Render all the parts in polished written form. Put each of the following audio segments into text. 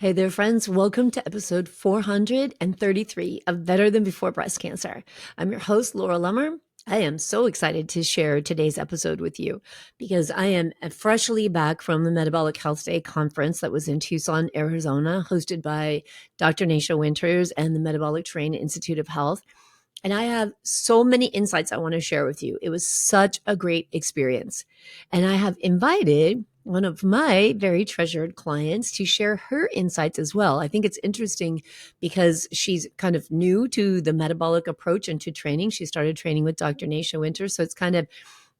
Hey there, friends. Welcome to episode 433 of Better Than Before Breast Cancer. I'm your host, Laura Lummer. I am so excited to share today's episode with you because I am freshly back from the Metabolic Health Day conference that was in Tucson, Arizona, hosted by Dr. Nasha Winters and the Metabolic Terrain Institute of Health. And I have so many insights I want to share with you. It was such a great experience. And I have invited one of my very treasured clients to share her insights as well. I think it's interesting because she's kind of new to the metabolic approach and to training. She started training with Dr. Nasha Winters. So it's kind of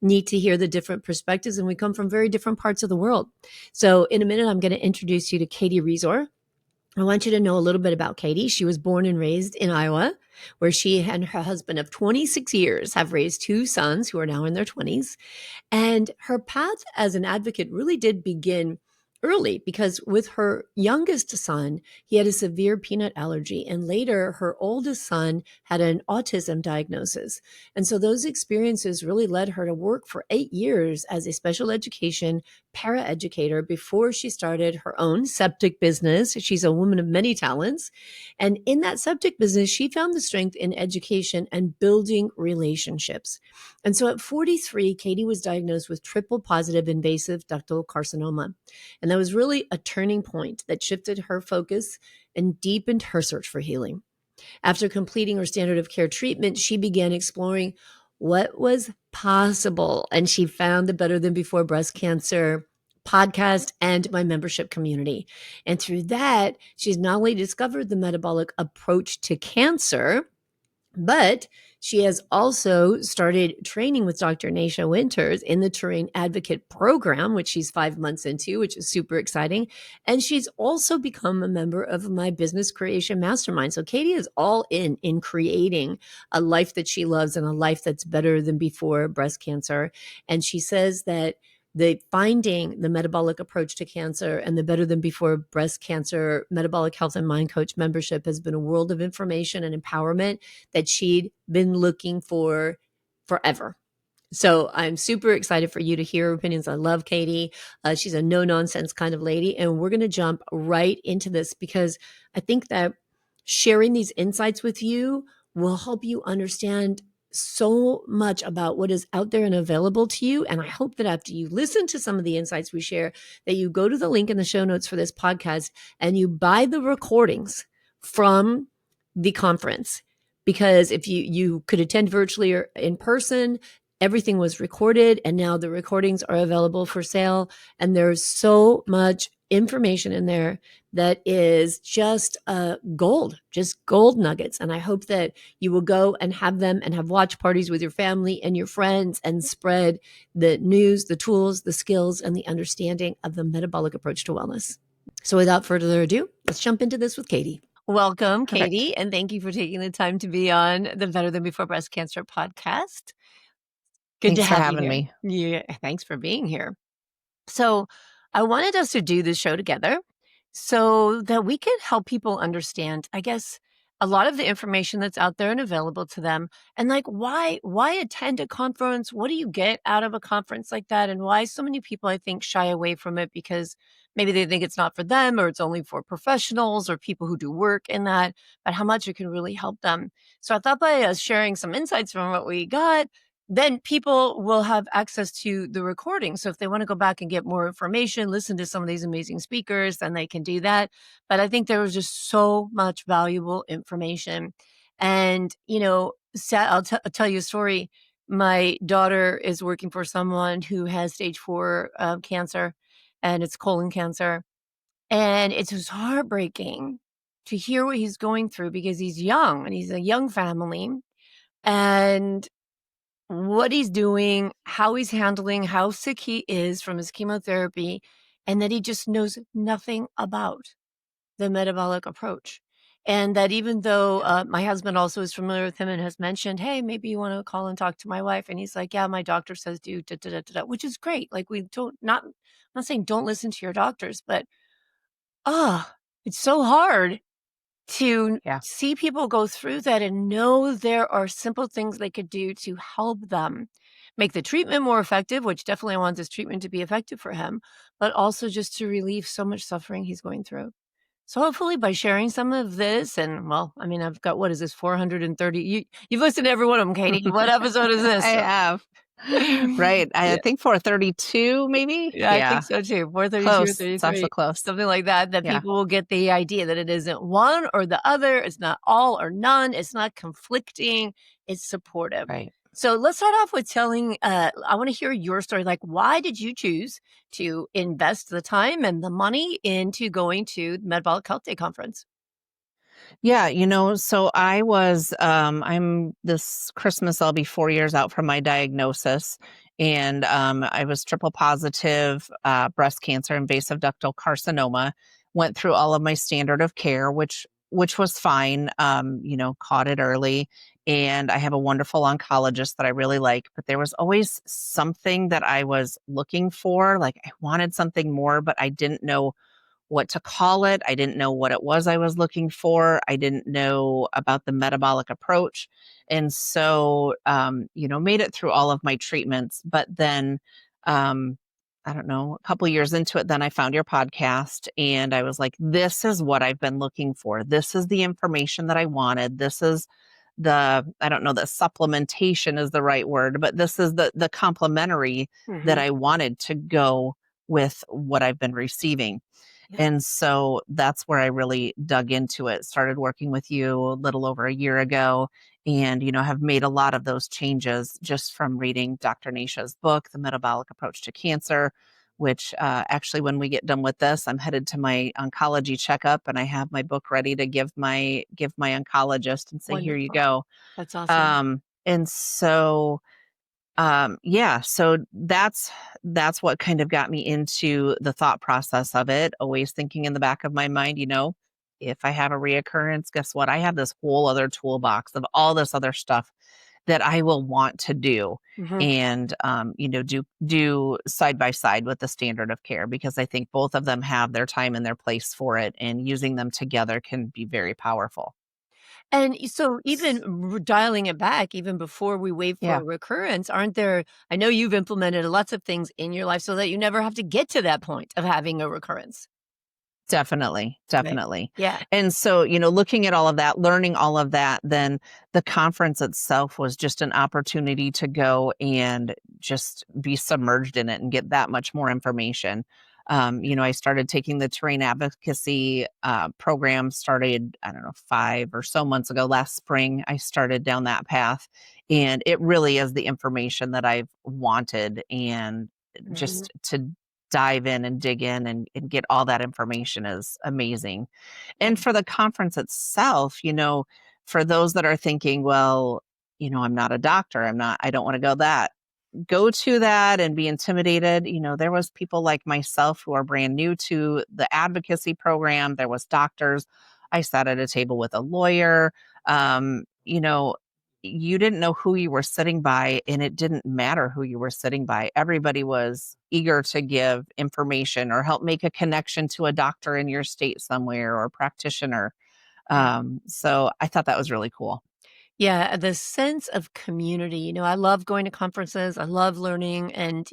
neat to hear the different perspectives. And we come from very different parts of the world. So in a minute, I'm going to introduce you to Katie Resor. I want you to know a little bit about Katie. She was born and raised in Iowa, where she and her husband of 26 years have raised two sons who are now in their 20s. And her path as an advocate really did begin early because with her youngest son, he had a severe peanut allergy. And later, her oldest son had an autism diagnosis. And so those experiences really led her to work for 8 years as a special education paraeducator before she started her own septic business. She's a woman of many talents. And in that septic business, she found the strength in education and building relationships. And so at 43, Katie was diagnosed with triple positive invasive ductal carcinoma. And that was really a turning point that shifted her focus and deepened her search for healing. After completing her standard of care treatment, she began exploring what was possible. And she found the Better Than Before Breast Cancer podcast and my membership community. And through that, she's not only discovered the metabolic approach to cancer, but she has also started training with Dr. Nasha Winters in the Terrain Advocate program, which she's 5 months into, which is super exciting. And she's also become a member of my business creation mastermind. So Katie is all in creating a life that she loves and a life that's better than before breast cancer. And she says that the finding the metabolic approach to cancer and the Better Than Before Breast Cancer Metabolic Health and Mind Coach membership has been a world of information and empowerment that she'd been looking for forever. So I'm super excited for you to hear her opinions. I love Katie. She's a no-nonsense kind of lady. And we're going to jump right into this because I think that sharing these insights with you will help you understand so much about what is out there and available to you. And I hope that after you listen to some of the insights we share, that you go to the link in the show notes for this podcast and you buy the recordings from the conference. Because if you could attend virtually or in person, everything was recorded and now the recordings are available for sale. And there's so much information in there that is just gold nuggets. And I hope that you will go and have them and have watch parties with your family and your friends and spread the news, the tools, the skills, and the understanding of the metabolic approach to wellness. So without further ado, let's jump into this with Katie. Welcome, Perfect. Katie, and thank you for taking the time to be on the Better Than Before Breast Cancer podcast. Good Thanks to for have you having here. me. Yeah, thanks for being here. So I wanted us to do this show together so that we could help people understand, I guess, a lot of the information that's out there and available to them. And like, why attend a conference? What do you get out of a conference like that? And why so many people, I think, shy away from it because maybe they think it's not for them or it's only for professionals or people who do work in that, but how much it can really help them. So I thought by us sharing some insights from what we got, then people will have access to the recording. So if they want to go back and get more information, listen to some of these amazing speakers, then they can do that. But I think there was just so much valuable information. And, I'll tell you a story. My daughter is working for someone who has stage 4 cancer, and it's colon cancer. And it's just heartbreaking to hear what he's going through because he's young and he's a young family. And what he's doing, how he's handling, how sick he is from his chemotherapy, and that he just knows nothing about the metabolic approach. And that even though my husband also is familiar with him and has mentioned, hey, maybe you want to call and talk to my wife. And he's like, yeah, my doctor says do, da, da, da, da, da, which is great. Like I'm not saying don't listen to your doctors, but it's so hard to Yeah. see people go through that and know there are simple things they could do to help them make the treatment more effective, which definitely I want this treatment to be effective for him, but also just to relieve so much suffering he's going through. So hopefully by sharing some of this and, well, I mean, I've got, what is this, 430? You've listened to every one of them, Katie. What episode is I this? have. Right. I Yeah. think 432, maybe. Yeah, I think Yeah. so too. 432 or Close. It's also 33, close. something like that, that Yeah. people will get the idea that it isn't one or the other. It's not all or none. It's not conflicting. It's supportive. Right. So let's start off with telling, I want to hear your story. Like, why did you choose to invest the time and the money into going to the Metabolic Health Day conference? Yeah, so I'm this Christmas, I'll be 4 years out from my diagnosis. And I was triple positive breast cancer, invasive ductal carcinoma. Went through all of my standard of care, which was fine. Caught it early. And I have a wonderful oncologist that I really like, but there was always something that I was looking for. Like I wanted something more, but I didn't know what to call it. I didn't know what it was I was looking for. I didn't know about the metabolic approach. And so, made it through all of my treatments. But then, um, I don't know, a couple years into it, then I found your podcast and I was like, this is what I've been looking for. This is the information that I wanted. This is I don't know that supplementation is the right word, but this is the complementary that Hmm. I wanted to go with what I've been receiving. Yeah. And so that's where I really dug into it. Started working with you a little over a year ago and, have made a lot of those changes just from reading Dr. Nasha's book, The Metabolic Approach to Cancer, which actually, when we get done with this, I'm headed to my oncology checkup and I have my book ready to give my oncologist and say, here you Wonderful. go. That's awesome. And so yeah, so that's what kind of got me into the thought process of it, always thinking in the back of my mind, if I have a reoccurrence, guess what? I have this whole other toolbox of all this other stuff that I will want to do Hmm. and do side by side with the standard of care because I think both of them have their time and their place for it and using them together can be very powerful. And so even dialing it back, even before we wait for Yeah. a recurrence, aren't there, I know you've implemented lots of things in your life so that you never have to get to that point of having a recurrence. Definitely, Right. definitely. Yeah. And so, looking at all of that, learning all of that, then the conference itself was just an opportunity to go and just be submerged in it and get that much more information. I started taking the terrain advocacy program, started, I don't know, 5 or so months ago, last spring, I started down that path. And it really is the information that I've wanted. And Mhm. just to dive in and dig in and get all that information is amazing. Yeah. And for the conference itself, for those that are thinking, well, I'm not a doctor, I don't want to go to that and be intimidated. There was people like myself who are brand new to the advocacy program. There was doctors. I sat at a table with a lawyer. You didn't know who you were sitting by, and it didn't matter who you were sitting by. Everybody was eager to give information or help make a connection to a doctor in your state somewhere or a practitioner. Yeah. So I thought that was really cool. Yeah, the sense of community, I love going to conferences. I love learning. And,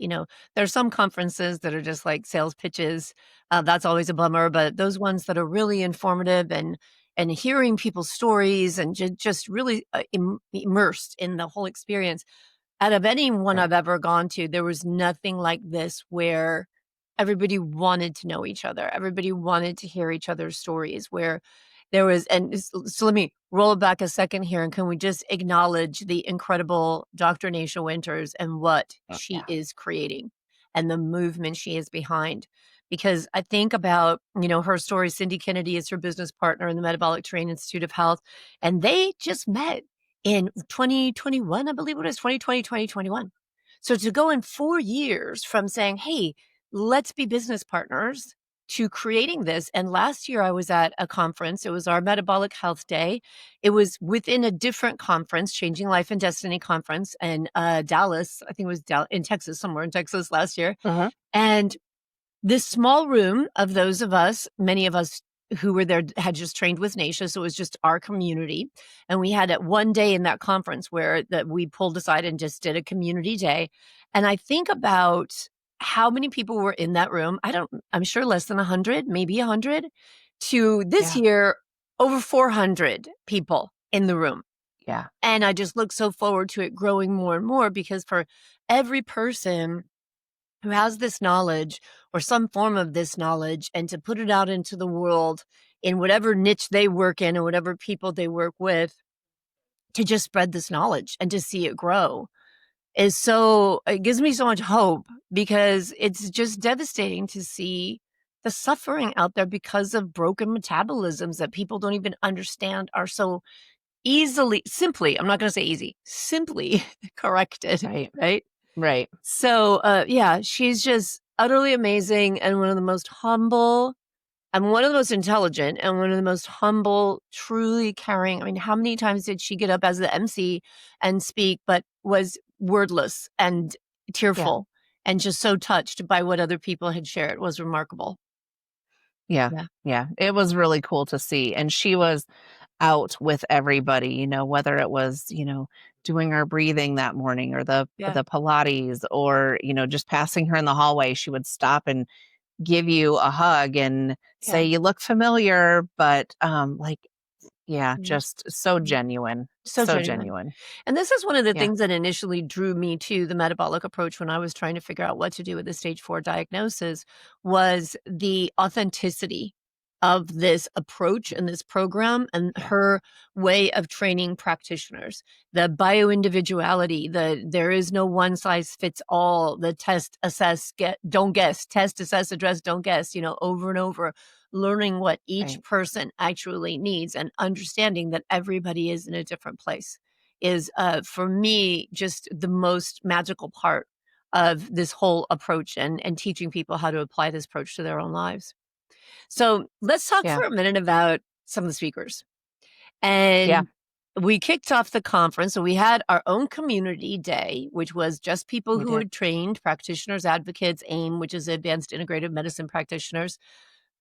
there's some conferences that are just like sales pitches. That's always a bummer. But those ones that are really informative and hearing people's stories and just really immersed in the whole experience. Out of any one Right. I've ever gone to, there was nothing like this where everybody wanted to know each other. Everybody wanted to hear each other's stories, where there was, so let me roll it back a second here. And can we just acknowledge the incredible Dr. Nasha Winters and what Oh, she yeah. is creating and the movement she is behind? Because I think about, her story. Cindy Kennedy is her business partner in the Metabolic Terrain Institute of Health, and they just met in 2021, I believe it was 2020, 2021. So to go in 4 years from saying, hey, let's be business partners to creating this. And last year I was at a conference. It was our Metabolic Health Day. It was within a different conference, Changing Life and Destiny conference in Dallas. I think it was in Texas, somewhere in Texas last year. Uh-huh. And this small room of those of us, many of us who were there had just trained with Nasha, so it was just our community. And we had one day in that conference where that we pulled aside and just did a community day. And I think about how many people were in that room. I'm sure less than 100, maybe 100. to this Yeah. year, over 400 people in the room. Yeah. And I just look so forward to it growing more and more, because for every person who has this knowledge or some form of this knowledge, and to put it out into the world in whatever niche they work in or whatever people they work with, to just spread this knowledge and to see it grow it gives me so much hope, because it's just devastating to see the suffering out there because of broken metabolisms that people don't even understand are so simply, I'm not going to say easy, simply corrected, Right. right? Right. So, yeah, she's just utterly amazing, and one of the most humble, and one of the most intelligent, and one of the most humble, truly caring. I mean, how many times did she get up as the MC and speak, but was wordless and Yeah. tearful and just so touched by what other people had shared? It was remarkable. Yeah. Yeah. Yeah. It was really cool to see. And she was out with everybody, whether it was, doing our breathing that morning, or the Yeah. the Pilates, or, just passing her in the hallway, she would stop and give you a hug and say, Yeah. "You look familiar," but like, yeah, Mhm. just so Mhm. genuine. So So genuine. genuine. And this is one of the Yeah. things that initially drew me to the metabolic approach when I was trying to figure out what to do with the stage 4 diagnosis, was the authenticity of this approach and this program, and Yeah. her way of training practitioners. The bioindividuality, there is no one size fits all, the test, assess, don't guess, test, assess, address, don't guess, over and over, learning what each Right. person actually needs and understanding that everybody is in a different place is, for me, just the most magical part of this whole approach, and teaching people how to apply this approach to their own lives. So let's talk Yeah. for a minute about some of the speakers. Yeah. And we kicked off the conference. So we had our own community day, which was just people We who did. had trained, practitioners, advocates, AIM, which is advanced integrative medicine practitioners.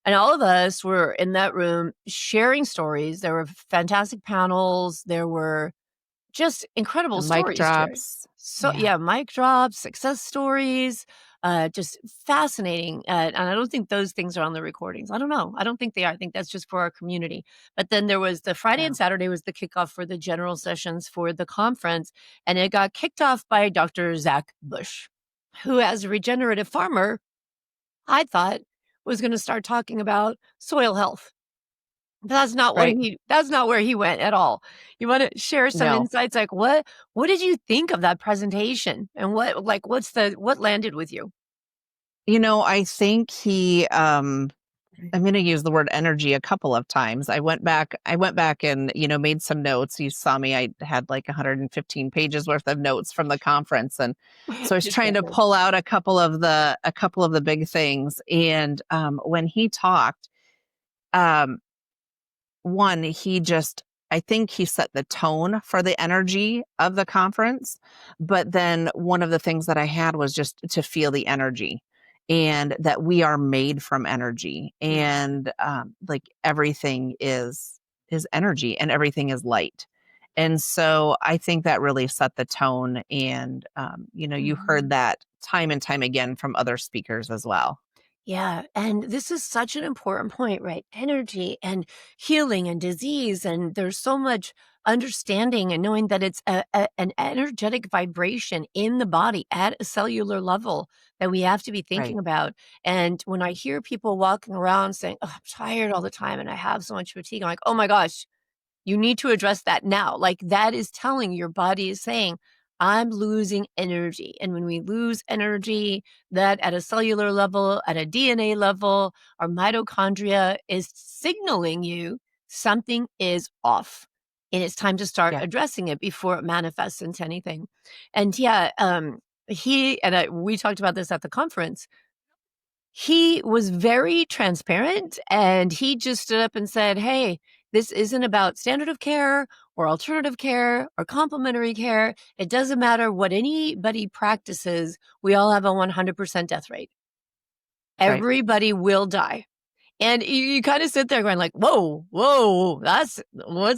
And all of us were in that room sharing stories. There were fantastic panels. There were just incredible The mic stories shared. drops. So Yeah. yeah, mic drops, success stories, just fascinating. And I don't think those things are on the recordings. I don't know. I don't think they are. I think that's just for our community. But then there was the Friday Yeah. and Saturday was the kickoff for the general sessions for the conference. And it got kicked off by Dr. Zach Bush, who, as a regenerative farmer, I thought was going to start talking about soil health. Right. That's not where he went at all. You wanna share some No. insights, like, what did you think of that presentation? And what landed with you? I think I'm going to use the word energy a couple of times. I went back and, made some notes. You saw me, I had like 115 pages worth of notes from the conference. And so I was Just trying so to good. pull out a couple of the big things. And when he talked, um, one, I think he set the tone for the energy of the conference. But then one of the things that I had was just to feel the energy, and that we are made from energy, Yeah. and like everything is energy, and everything is light. And so I think that really set the tone. And, you heard Mhm. that time and time again from other speakers as well. Yeah, and this is such an important point, right? Energy and healing and disease, and there's so much understanding and knowing that it's an energetic vibration in the body at a cellular level that we have to be thinking Right. about. And when I hear people walking around saying, "Oh, I'm tired all the time and I have so much fatigue," I'm like, "Oh my gosh, you need to address that now." Like, that is telling your body is saying, I'm losing energy. And when we lose energy, that at a cellular level, at a DNA level, our mitochondria is signaling you something is off. And it's time to start Yeah. addressing it before it manifests into anything. And yeah, we talked about this at the conference. He was very transparent, and he just stood up and said, "Hey, this isn't about standard of care or alternative care or complementary care. It doesn't matter what anybody practices. We all have a 100% death rate. Right. Everybody will die." And you kind of sit there going like, whoa, whoa, what's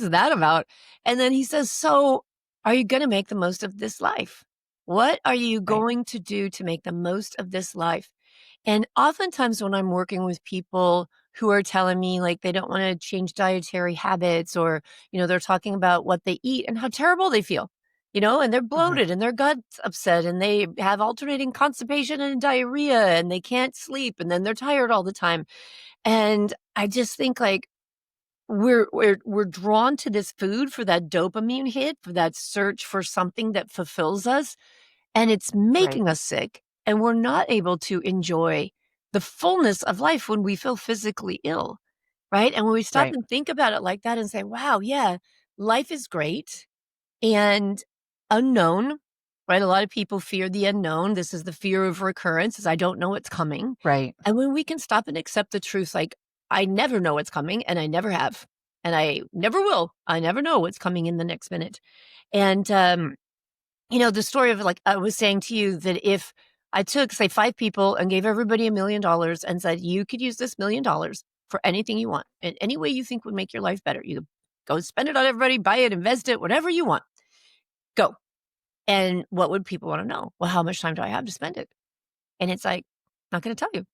that about? And then he says, so are you going to make the most of this life? What are you Right. going to do to make the most of this life? And oftentimes when I'm working with people who are telling me like they don't want to change dietary habits, or, they're talking about what they eat and how terrible they feel, and they're Mhm. bloated and their gut's upset and they have alternating constipation and diarrhea and they can't sleep and then they're tired all the time. And I just think like we're drawn to this food for that dopamine hit, for that search for something that fulfills us, and it's Right. making us sick, and we're not able to enjoy the fullness of life when we feel physically ill, right? And when we stop Right. and think about it like that and say, wow, yeah, life is great and unknown, right? A lot of people fear the unknown. This is the fear of recurrence, is I don't know what's coming. Right. And when we can stop and accept the truth, like, I never know what's coming and I never have, and I never will. I never know what's coming in the next minute. And, the story of like I was saying to you, that if I took, say, 5 people and gave everybody $1 million and said, you could use this $1 million for anything you want in any way you think would make your life better. You could go spend it on everybody, buy it, invest it, whatever you want. Go. And what would people want to know? Well, how much time do I have to spend it? And it's like, not going to tell you.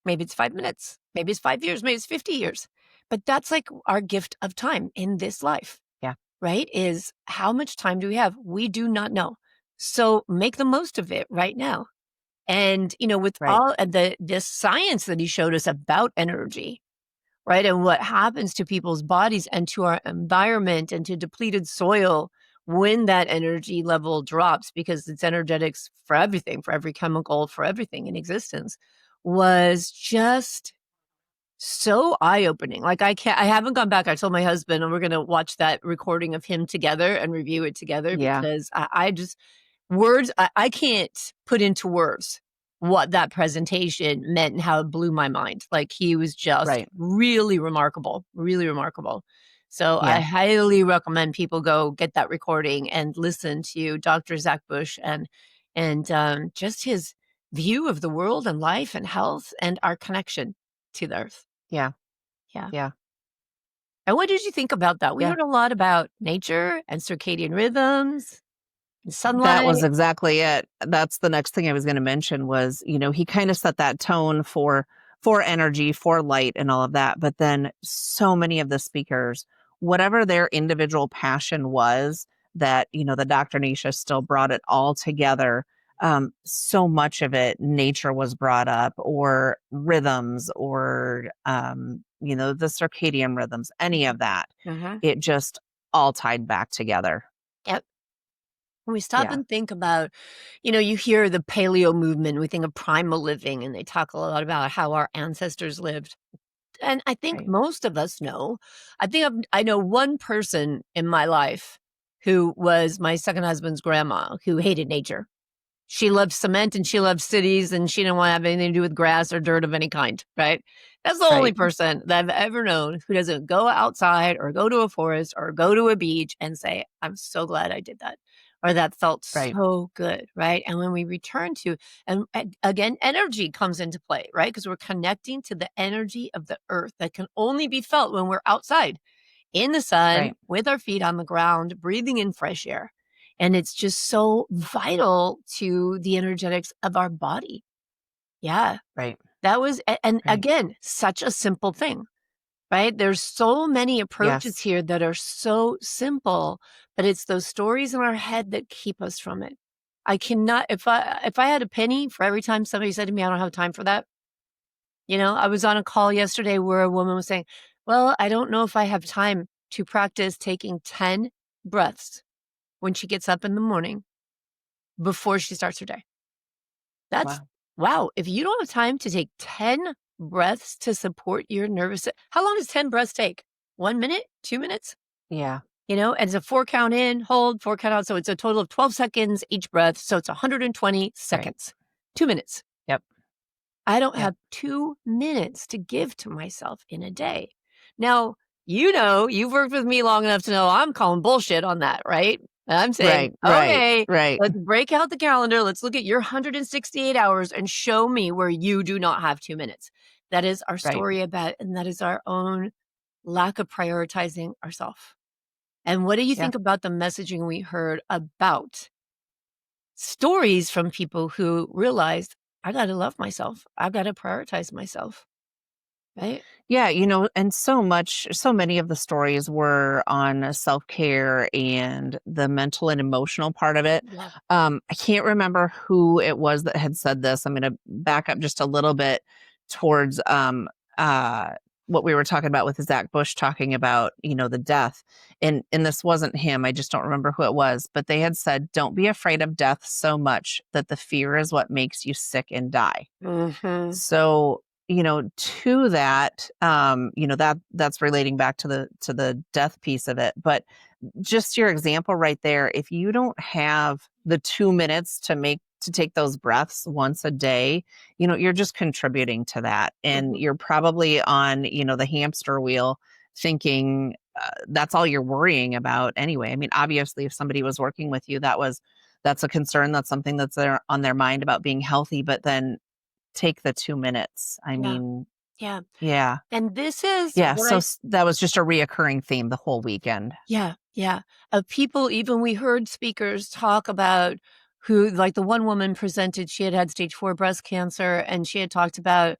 Maybe it's 5 minutes. Maybe it's 5 years. Maybe it's 50 years. But that's like our gift of time in this life, Yeah. right? Is how much time do we have? We do not know. So make the most of it right now. And, with Right. all the science that he showed us about energy, right? And what happens to people's bodies and to our environment and to depleted soil when that energy level drops, because it's energetics for everything, for every chemical, for everything in existence, was just so eye-opening. Like I haven't gone back. I told my husband, and we're going to watch that recording of him together and review it together, Yeah. because I just words, I can't put into words what that presentation meant and how it blew my mind. Like, he was just Right. really remarkable, really remarkable. So I Yeah. highly recommend people go get that recording and listen to Dr. Zach Bush and just his view of the world and life and health and our connection to the earth. Yeah. Yeah. Yeah. And what did you think about that? We Yeah. heard a lot about nature and circadian rhythms and That was sunlight. exactly it. That's the next thing I was gonna mention was, he kinda set that tone for energy, for light, and all of that, but then so many of the speakers, whatever their individual passion was, that, the Dr. Nisha still brought it all together. So much of it, nature was brought up, or rhythms, or, the circadian rhythms, any of that. Mhm. It just all tied back together. Yep. When we stop Yeah. and think about, you hear the paleo movement, we think of primal living, and they talk a lot about how our ancestors lived. And I think Right. most of us know. I know one person in my life who was my second husband's grandma, who hated nature. She loved cement and she loved cities and she didn't want to have anything to do with grass or dirt of any kind, right? That's the only Right. person that I've ever known who doesn't go outside or go to a forest or go to a beach and say, I'm so glad I did that. Or that felt Right. so good, right? And when we return to, and again, energy comes into play, right? Because we're connecting to the energy of the earth that can only be felt when we're outside in the sun Right. with our feet on the ground, breathing in fresh air. And it's just so vital to the energetics of our body. Yeah, Right. that was, and Right. again, such a simple thing, right? There's so many approaches Yes. here that are so simple, but it's those stories in our head that keep us from it. I cannot, if I had a penny for every time somebody said to me, I don't have time for that. I was on a call yesterday where a woman was saying, well, I don't know if I have time to practice taking 10 breaths when she gets up in the morning before she starts her day. That's Wow. wow. If you don't have time to take 10 breaths to support your how long does 10 breaths take? 1 minute, 2 minutes? Yeah. And it's a 4 count in, hold, 4 count out. So it's a total of 12 seconds each breath. So it's 120 Right. seconds, 2 minutes. Yep. I don't Yep. have 2 minutes to give to myself in a day. Now, you've worked with me long enough to know I'm calling bullshit on that, right? I'm saying, Right. Right. okay, Right. let's break out the calendar. Let's look at your 168 hours and show me where you do not have 2 minutes. That is our Right. story about, and that is our own lack of prioritizing ourselves. And what do you Yeah. think about the messaging we heard about stories from people who realized, I got to love myself. I've got to prioritize myself. right? Yeah, and so many of the stories were on self-care and the mental and emotional part of it. Yeah. I can't remember who it was that had said this. I'm going to back up just a little bit towards uh, what we were talking about with Zach Bush talking about, the death. And this wasn't him. I just don't remember who it was, but they had said, "Don't be afraid of death so much that the fear is what makes you sick and die." Hmm. So, to that, that's relating back to the death piece of it. But just your example right there, if you don't have the 2 minutes to take those breaths once a day, you're just contributing to that. And Hmm. you're probably on, the hamster wheel thinking that's all you're worrying about anyway. I mean, obviously, if somebody was working with you, that's a concern. That's something that's there on their mind about being healthy. But then take the 2 minutes. I Yeah. mean, Yeah. yeah. And this is Yeah, what so that was just a reoccurring theme the whole weekend. yeah, yeah. People, even we heard speakers talk about who, like the one woman presented, she had had stage 4 breast cancer, and she had talked about,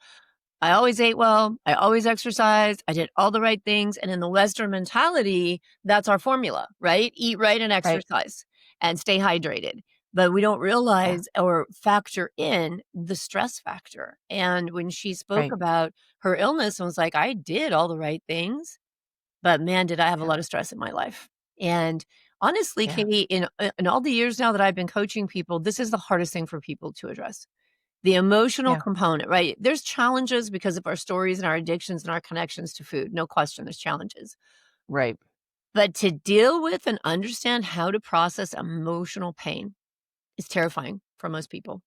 I always ate well, I always exercised, I did all the right things. And in the Western mentality, that's our formula, right? Eat right and Right. exercise and stay hydrated. But we don't Yeah. realize or factor in the stress factor. And when she spoke Right. about her illness and was like, I did all the right things, but man, did I have a Yeah. lot of stress in my life. And honestly, Yeah. Katie, in all the years now that I've been coaching people, this is the hardest thing for people to address. The emotional Yeah. component, right? There's challenges because of our stories and our addictions and our connections to food. No question, there's challenges. Right. But to deal with and understand how to process emotional pain is terrifying for most people,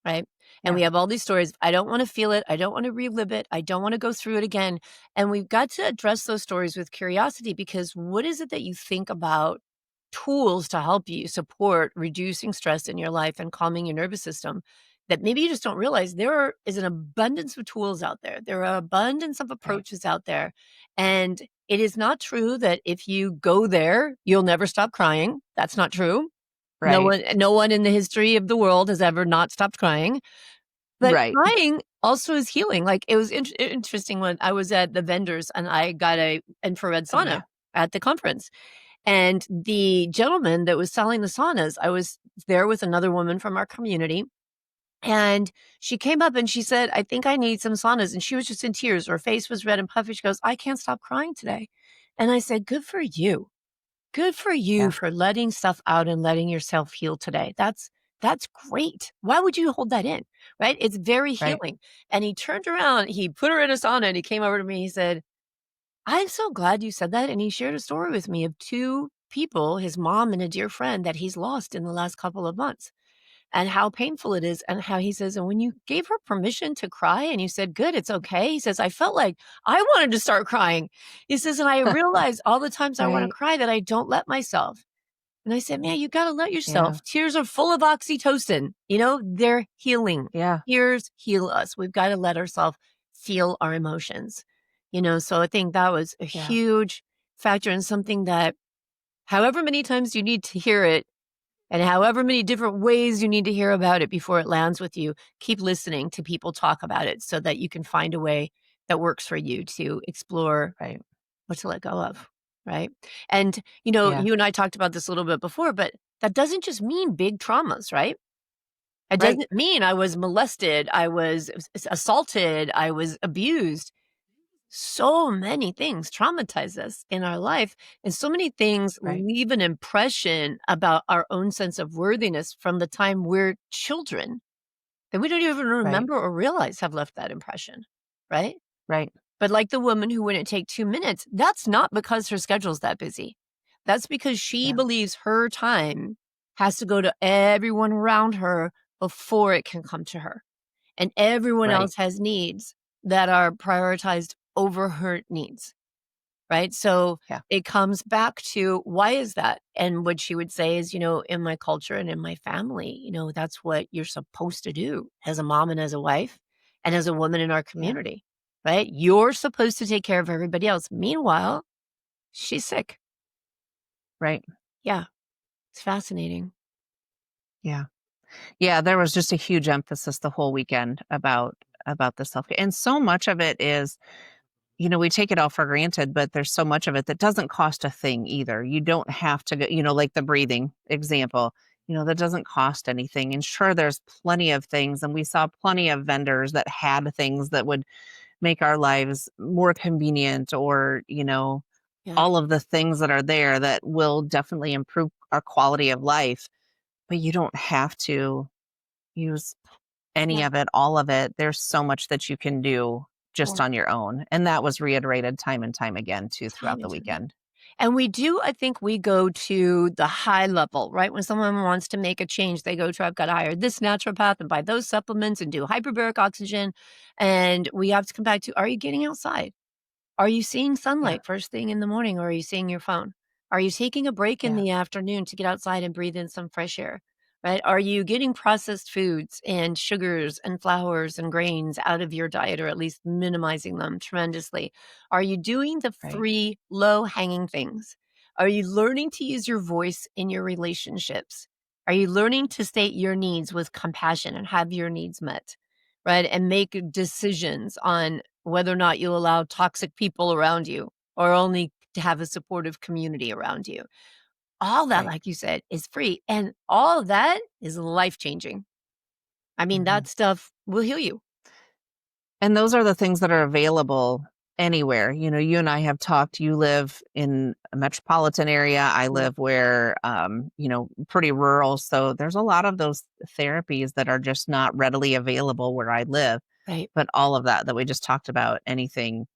right? And Yeah. we have all these stories. I don't want to feel it. I don't want to relive it. I don't want to go through it again. And we've got to address those stories with curiosity, because what is it that you think about tools to help you support reducing stress in your life and calming your nervous system that maybe you just don't realize? Is an abundance of tools out there. There are abundance of Right. approaches out there. And it is not true that if you go there, you'll never stop crying. That's not true. Right. No one in the history of the world has ever not stopped crying. But Right. crying also is healing. Like, it was interesting when I was at the vendors and I got a infrared Oh, sauna yeah. at the conference. And the gentleman that was selling the saunas, I was there with another woman from our community. And she came up and she said, I think I need some saunas. And she was just in tears. Her face was red and puffy. She goes, I can't stop crying today. And I said, good for you. Good for you Yeah. for letting stuff out and letting yourself heal today. That's great. Why would you hold that in? Right? It's very Right. healing. And he turned around, he put her in a sauna and he came over to me. He said, I'm so glad you said that. And he shared a story with me of two people, his mom and a dear friend, that he's lost in the last couple of months, and how painful it is. And how he says, and when you gave her permission to cry and you said, good, it's okay. He says, I felt like I wanted to start crying. He says, and I realized all the times I want to Right. cry that I don't let myself. And I said, man, you got to let Yeah. yourself. Tears are full of oxytocin. They're healing. Yeah. Tears heal us. We've got to let ourselves feel our emotions. So I think that was a Yeah. huge factor, and something that, however many times you need to hear it and however many different ways you need to hear about it before it lands with you, keep listening to people talk about it so that you can find a way that works for you to explore Right. what to let go of, right? And, Yeah. you and I talked about this a little bit before, but that doesn't just mean big traumas, right? It Right. doesn't mean I was molested, I was assaulted, I was abused. So many things traumatize us in our life, and so many things Right. leave an impression about our own sense of worthiness from the time we're children that we don't even Right. remember or realize have left that impression, right? Right. But like the woman who wouldn't take 2 minutes, that's not because her schedule's that busy. That's because she Yeah. believes her time has to go to everyone around her before it can come to her. And everyone Right. else has needs that are prioritized over her needs, right? So Yeah. it comes back to, why is that? And what she would say is, in my culture and in my family, that's what you're supposed to do as a mom and as a wife and as a woman in our Yeah. community, right? You're supposed to take care of everybody else. Meanwhile, she's sick. Right. Yeah, it's fascinating. Yeah. Yeah, there was just a huge emphasis the whole weekend about the self-care. And so much of it is we take it all for granted, but there's so much of it that doesn't cost a thing either. You don't have to go, like the breathing example, that doesn't cost anything. And sure, there's plenty of things. And we saw plenty of vendors that had things that would make our lives more convenient, or, Yeah, all of the things that are there that will definitely improve our quality of life. But you don't have to use any yeah, of it, all of it. There's so much that you can do just sure. on your own. And that was reiterated time and time again too Time throughout the and time. weekend. And we do, I think we go to the high level, right? When someone wants to make a change, they go to, I've got to hire this naturopath and buy those supplements and do hyperbaric oxygen. And we have to come back to, are you getting outside? Are you seeing Yeah. sunlight first thing in the morning, or are you seeing your phone? Are you taking a break in Yeah. the afternoon to get outside and breathe in some fresh air? Right? Are you getting processed foods and sugars and flours and grains out of your diet, or at least minimizing them tremendously? Are you doing the Right. three low hanging things? Are you learning to use your voice in your relationships? Are you learning to state your needs with compassion and have your needs met? Right? And make decisions on whether or not you'll allow toxic people around you, or only to have a supportive community around you. All that, Right. like you said, is free. And all of that is life changing. I mean, Mhm. that stuff will heal you. And those are the things that are available anywhere. You and I have talked. You live in a metropolitan area. I Yeah. live where, pretty rural. So there's a lot of those therapies that are just not readily available where I live. Right. But all of that we just talked about, anything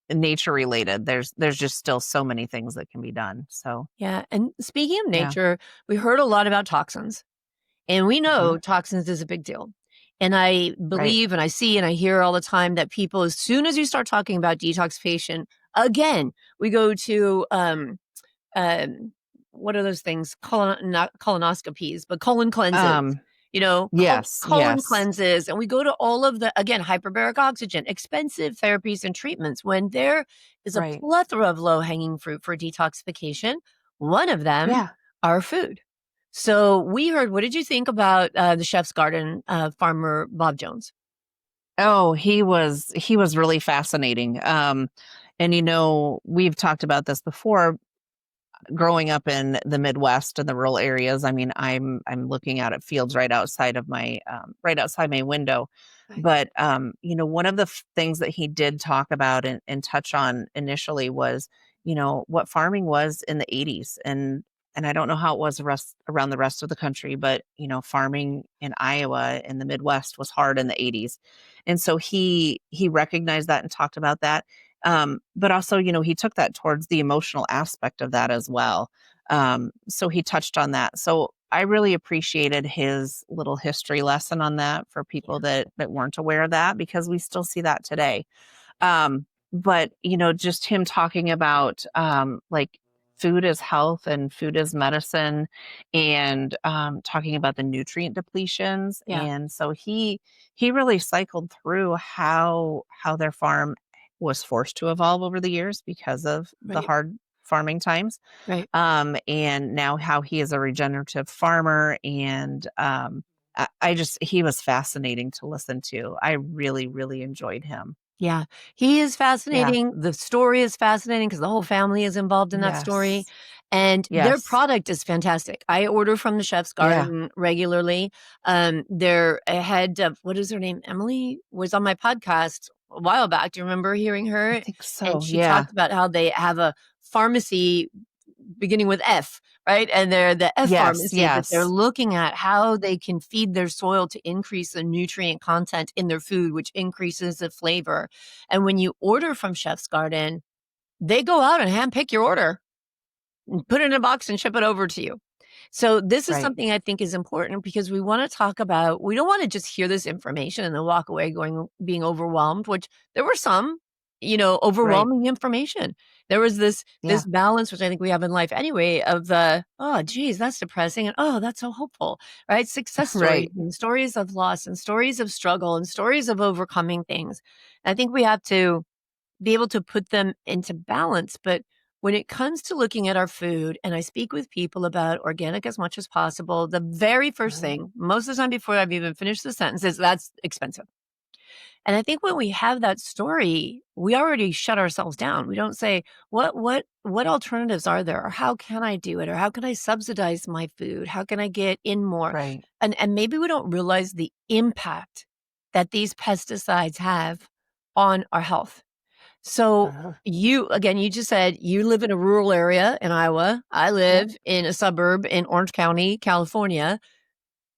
nature related, there's just still so many things that can be done. So Yeah. And speaking of yeah. nature, we heard a lot about toxins, and we Mhm. know toxins is a big deal. And I Right. believe and I see and I hear all the time that people, as soon as you start talking about detoxification, again, we go to um, what are those things? Not colonoscopies, but colon cleanses. Um, yes, Colon yes. cleanses, and we go to all of the, again, hyperbaric oxygen, expensive therapies and treatments, when there is a Right. plethora of low hanging fruit for detoxification. One of them Yeah. are food. So we heard. What did you think about the Chef's Garden farmer Bob Jones? Oh, he was really fascinating. And we've talked about this before. Growing up in the Midwest and the rural areas, I mean, I'm looking out at fields right outside my window. Right, But one of the things that he did talk about and touch on initially was, what farming was in the 80s. And I don't know how it was around the rest of the country, but farming in Iowa in the Midwest was hard in the 80s. And so he recognized that and talked about that. But also, he took that towards the emotional aspect of that as well. So he touched on that. So I really appreciated his little history lesson on that for people yeah, that weren't aware of that, because we still see that today. But just him talking about like food is health and food is medicine, and talking about the nutrient depletions. yeah, And so he really cycled through how their farm was forced to evolve over the years because of the right, hard farming times. right. And now how he is a regenerative farmer. And I just he was fascinating to listen to. I really, really enjoyed him. Yeah, he is Yeah. fascinating. The story is fascinating because the whole family is involved in that story, Yes. and their Yes. product is fantastic. I order from the Chef's Yeah. Garden regularly. Their head of, what is her name? Emily was on my podcast a while back. Do you remember hearing I her? think And so. she Yeah. talked about how they have a pharmacy beginning with F, right? And they're the F Yes. pharmacy, that they're Yes. looking at how they can feed their soil to increase the nutrient content in their food, which increases the flavor. And when you order from Chef's Garden, they go out and handpick your order and put it in a box and ship it over to you. So this is Right. something I think is important, because we want to talk about, we don't want to just hear this information and then walk away being overwhelmed, which there were some, Right. overwhelming information. There was this Yeah. balance, which I think we have in life anyway, of the, oh geez, that's depressing, and oh, that's so hopeful, right? Success stories Right. and stories of loss and stories of struggle and stories of overcoming things. I think we have to be able to put them into balance. But when it comes to looking at our food, and I speak with people about organic as much as possible, the very first Mhm. thing, most of the time before I've even finished the sentence, is that's expensive. And I think when we have that story, we already shut ourselves down. We don't say, what alternatives are there? Or how can I do it? Or how can I subsidize my food? How can I get in more? Right. And maybe we don't realize the impact that these pesticides have on our health. So Uh-huh. you just said you live in a rural area in Iowa. I Yep. live in a suburb in Orange County, California.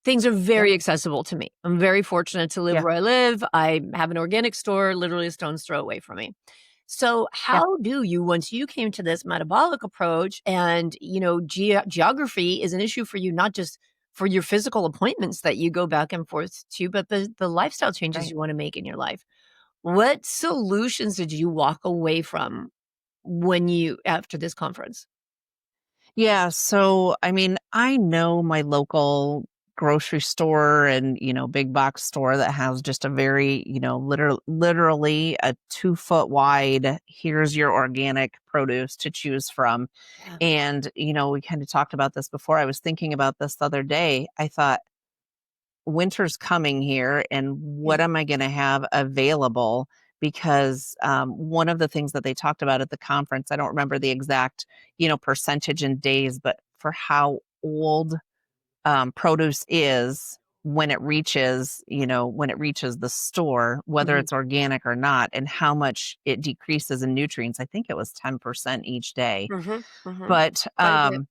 Things are Yep. very accessible to me. I'm very fortunate to live Yeah. where I live. I have an organic store literally a stone's throw away from me. So Yeah. how do you, once you came to this metabolic approach and, geography is an issue for you, not just for your physical appointments that you go back and forth to, but the lifestyle changes Right. you want to make in your life. What solutions did you walk away from after this conference? Yeah. So, I mean, I know my local grocery store and, big box store that has just a very, literally a 2 foot wide, here's your organic produce to choose from. Yeah. And, we kind of talked about this before. I was thinking about this the other day. I thought, winter's coming here, and what Yeah. am I going to have available? Because one of the things that they talked about at the conference, I don't remember the exact, percentage in days, but for how old produce is when it reaches the store, whether Mhm. it's organic or not, and how much it decreases in nutrients. I think it was 10% each day. Mhm. Mhm. But Quite a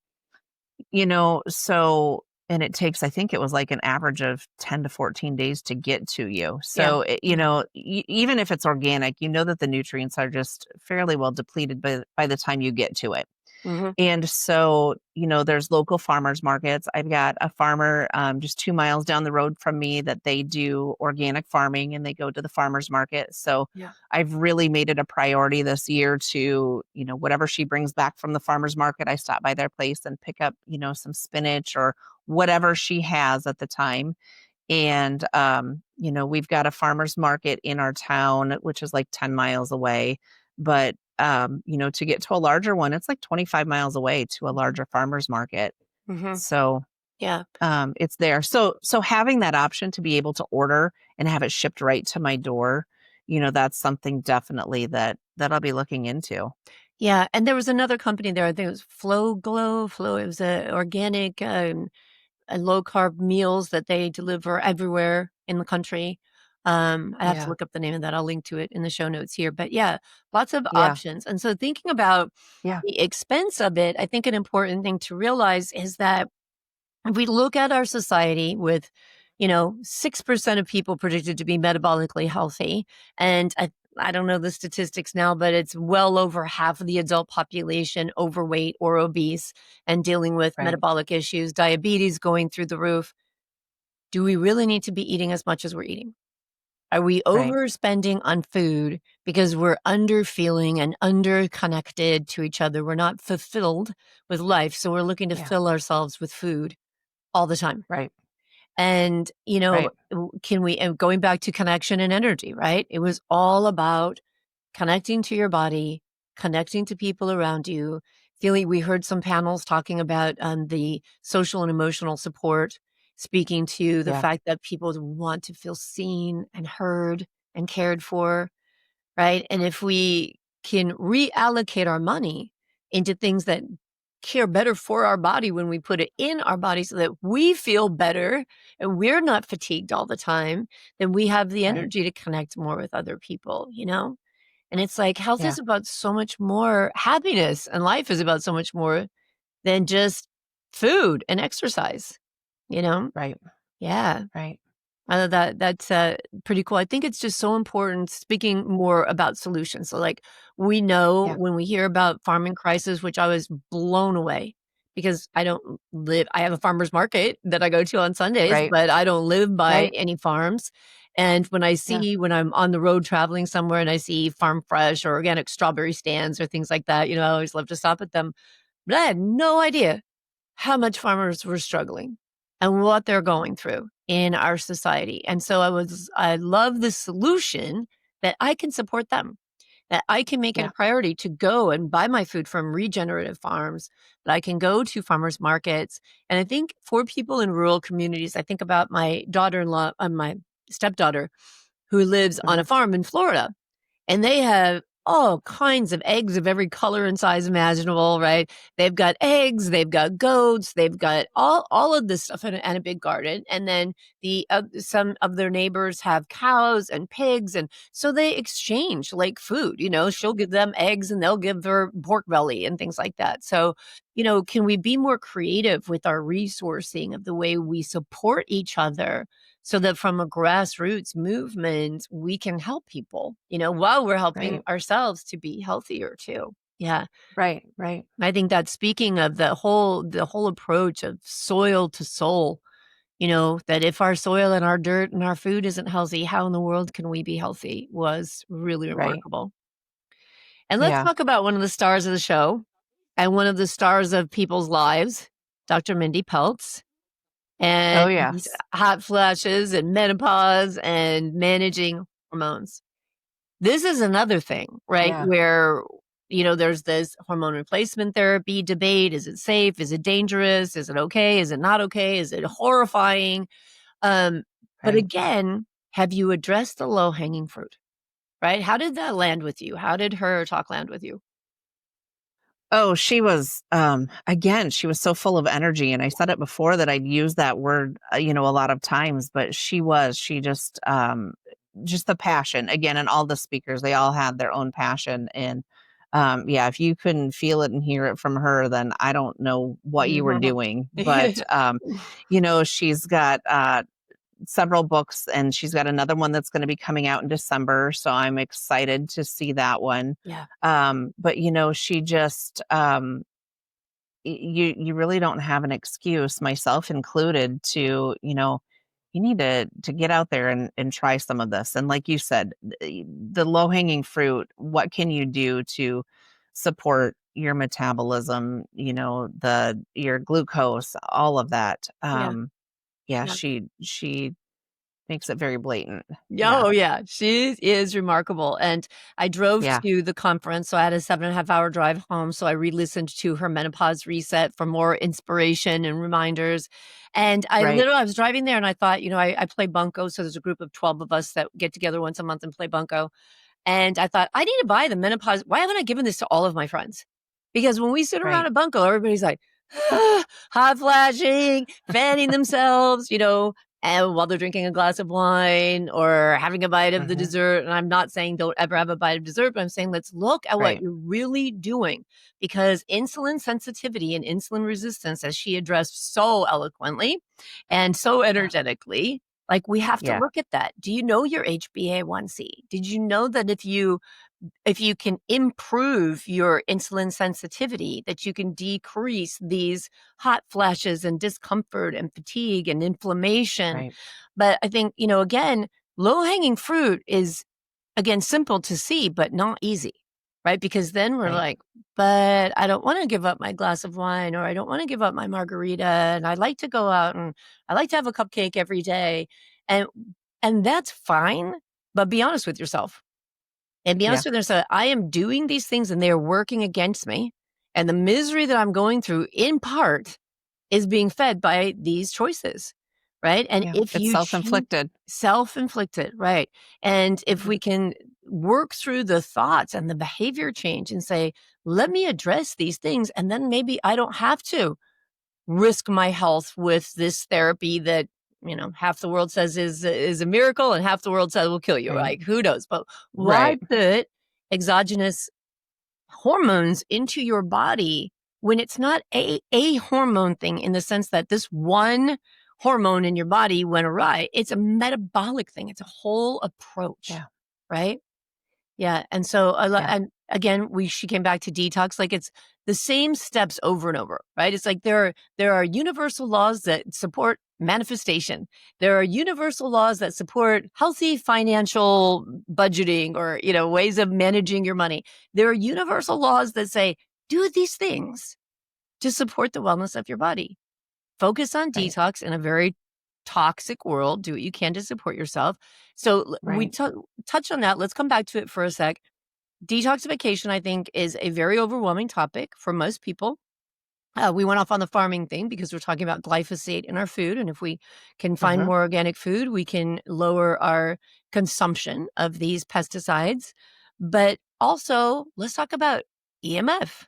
bit. so and it takes, I think it was like an average of 10 to 14 days to get to you. Yeah. So, Yeah. even if it's organic, that the nutrients are just fairly well depleted by the time you get to it. Mhm. And so, there's local farmers markets. I've got a farmer just 2 miles down the road from me that they do organic farming and they go to the farmers market. So Yeah. I've really made it a priority this year to, whatever she brings back from the farmers market, I stop by their place and pick up, some spinach or whatever she has at the time. And, we've got a farmer's market in our town, which is like 10 miles away. But, to get to a larger one, it's like 25 miles away to a larger farmer's market. Mhm. So, Yeah. it's there. So having that option to be able to order and have it shipped right to my door, that's something definitely that I'll be looking into. Yeah, and there was another company there, I think it was Flow, it was a organic, low carb meals that they deliver everywhere in the country. I have to Yeah. look up the name of that. I'll link to it in the show notes here. But yeah, lots of Yeah. options. And so thinking about Yeah. the expense of it, I think an important thing to realize is that if we look at our society with, 6% of people predicted to be metabolically healthy, and I don't know the statistics now, but it's well over half of the adult population overweight or obese and dealing with Right. metabolic issues, diabetes going through the roof. Do we really need to be eating as much as we're eating? Are we Right. overspending on food because we're under feeling and under connected to each other? We're not fulfilled with life. So we're looking to Yeah. fill ourselves with food all the time. Right. And, Right. can we, and going back to connection and energy, right? It was all about connecting to your body, connecting to people around you, feeling. We heard some panels talking about the social and emotional support, speaking to the Yeah. fact that people want to feel seen and heard and cared for, right? And if we can reallocate our money into things that care better for our body when we put it in our body so that we feel better and we're not fatigued all the time, then we have the Right. energy to connect more with other people. And it's like health Yeah. is about so much more happiness and life is about so much more than just food and exercise, you know? Right. Yeah. Right. That's pretty cool. I think it's just so important speaking more about solutions. So like we know Yeah. when we hear about farming crisis, which I was blown away because I have a farmer's market that I go to on Sundays, Right. but I don't live by Right. any farms. And Yeah. when I'm on the road traveling somewhere and I see farm fresh or organic strawberry stands or things like that, I always love to stop at them. But I had no idea how much farmers were struggling and what they're going through in our society. And so I love the solution that I can support them, that I can make it a Yeah. priority to go and buy my food from regenerative farms, that I can go to farmers markets. And I think for people in rural communities, I think about my daughter-in-law, my stepdaughter, who lives on a Mhm. farm in Florida, and they have all kinds of eggs of every color and size imaginable, right? They've got eggs, they've got goats, they've got all of this stuff and a big garden. And then some of their neighbors have cows and pigs, and so they exchange like food. She'll give them eggs, and they'll give her pork belly and things like that. So, can we be more creative with our resourcing of the way we support each other? So that from a grassroots movement, we can help people, while we're helping Right. ourselves to be healthier too. Yeah. Right. Right. I think that speaking of the whole approach of soil to soul, that if our soil and our dirt and our food isn't healthy, how in the world can we be healthy was really Right. remarkable. And let's Yeah. talk about one of the stars of the show and one of the stars of people's lives, Dr. Mindy Pelz. And Oh, yes. hot flashes and menopause and managing hormones. This is another thing, right? Yeah. Where, there's this hormone replacement therapy debate. Is it safe? Is it dangerous? Is it okay? Is it not okay? Is it horrifying? Um, but Right. again, have you addressed the low hanging fruit, right? How did that land with you? How did her talk land with you? Oh, she was, again, she was so full of energy, and I said it before that I'd use that word, a lot of times, but she just the passion, again, and all the speakers, they all had their own passion, and, yeah, if you couldn't feel it and hear it from her, then I don't know what you were Mhm. doing, but, she's got, several books, and she's got another one that's gonna be coming out in December, so I'm excited to see that one. Yeah. But, she just, you really don't have an excuse, myself included, to, you need to get out there and try some of this. And like you said, the low-hanging fruit, what can you do to support your metabolism, your glucose, all of that. Yeah. Yeah, Yeah. she makes it very blatant. Oh, Yeah. yeah, she is remarkable, and I drove Yeah. to the conference, so I had a 7.5 hour drive home, so I re-listened to her menopause reset for more inspiration and reminders, and Right. I was driving there and I thought, I play bunco, so there's a group of 12 of us that get together once a month and play bunco, and I thought, "I need to buy the menopause." Why haven't I given this to all of my friends? Because when we sit around Right. a bunco, everybody's like, hot flashing, fanning themselves, and while they're drinking a glass of wine or having a bite of the Mhm. dessert. And I'm not saying don't ever have a bite of dessert, but I'm saying let's look at what Right. you're really doing, because insulin sensitivity and insulin resistance, as she addressed so eloquently and so Yeah. energetically, like we have to Yeah. look at that. Do you know your HbA1c? Did you know that if you can improve your insulin sensitivity, that you can decrease these hot flashes and discomfort and fatigue and inflammation? Right. But I think, again, low hanging fruit is, again, simple to see, but not easy, right? Because then we're Right. like, but I don't want to give up my glass of wine, or I don't want to give up my margarita. And I like to go out and I like to have a cupcake every day. And, and that's fine. But be honest with yourself and be Yeah. honest with yourself. I am doing these things and they are working against me. And the misery that I'm going through, in part, is being fed by these choices, right? And Yeah. if It's you choose self-inflicted. self-inflicted, right? And if Mhm. we can work through the thoughts and the behavior change and say, let me address these things, and then maybe I don't have to risk my health with this therapy that, half the world says is a miracle and half the world says will kill you. Right. Like, who knows? But why Right. put exogenous hormones into your body when it's not a hormone thing, in the sense that this one hormone in your body went awry? It's a metabolic thing. It's a whole approach, Yeah. right? Yeah, and so Yeah. and again, she came back to detox, like it's the same steps over and over, right? It's like there are universal laws that support manifestation. There are universal laws that support healthy financial budgeting, or, ways of managing your money. There are universal laws that say do these things to support the wellness of your body. Focus on Right. detox in a very toxic world. Do what you can to support yourself. So we Right. touch on that. Let's come back to it for a sec. Detoxification, I think, is a very overwhelming topic for most people. We went off on the farming thing because we're talking about glyphosate in our food. And if we can find Mhm. more organic food, we can lower our consumption of these pesticides. But also, let's talk about EMF,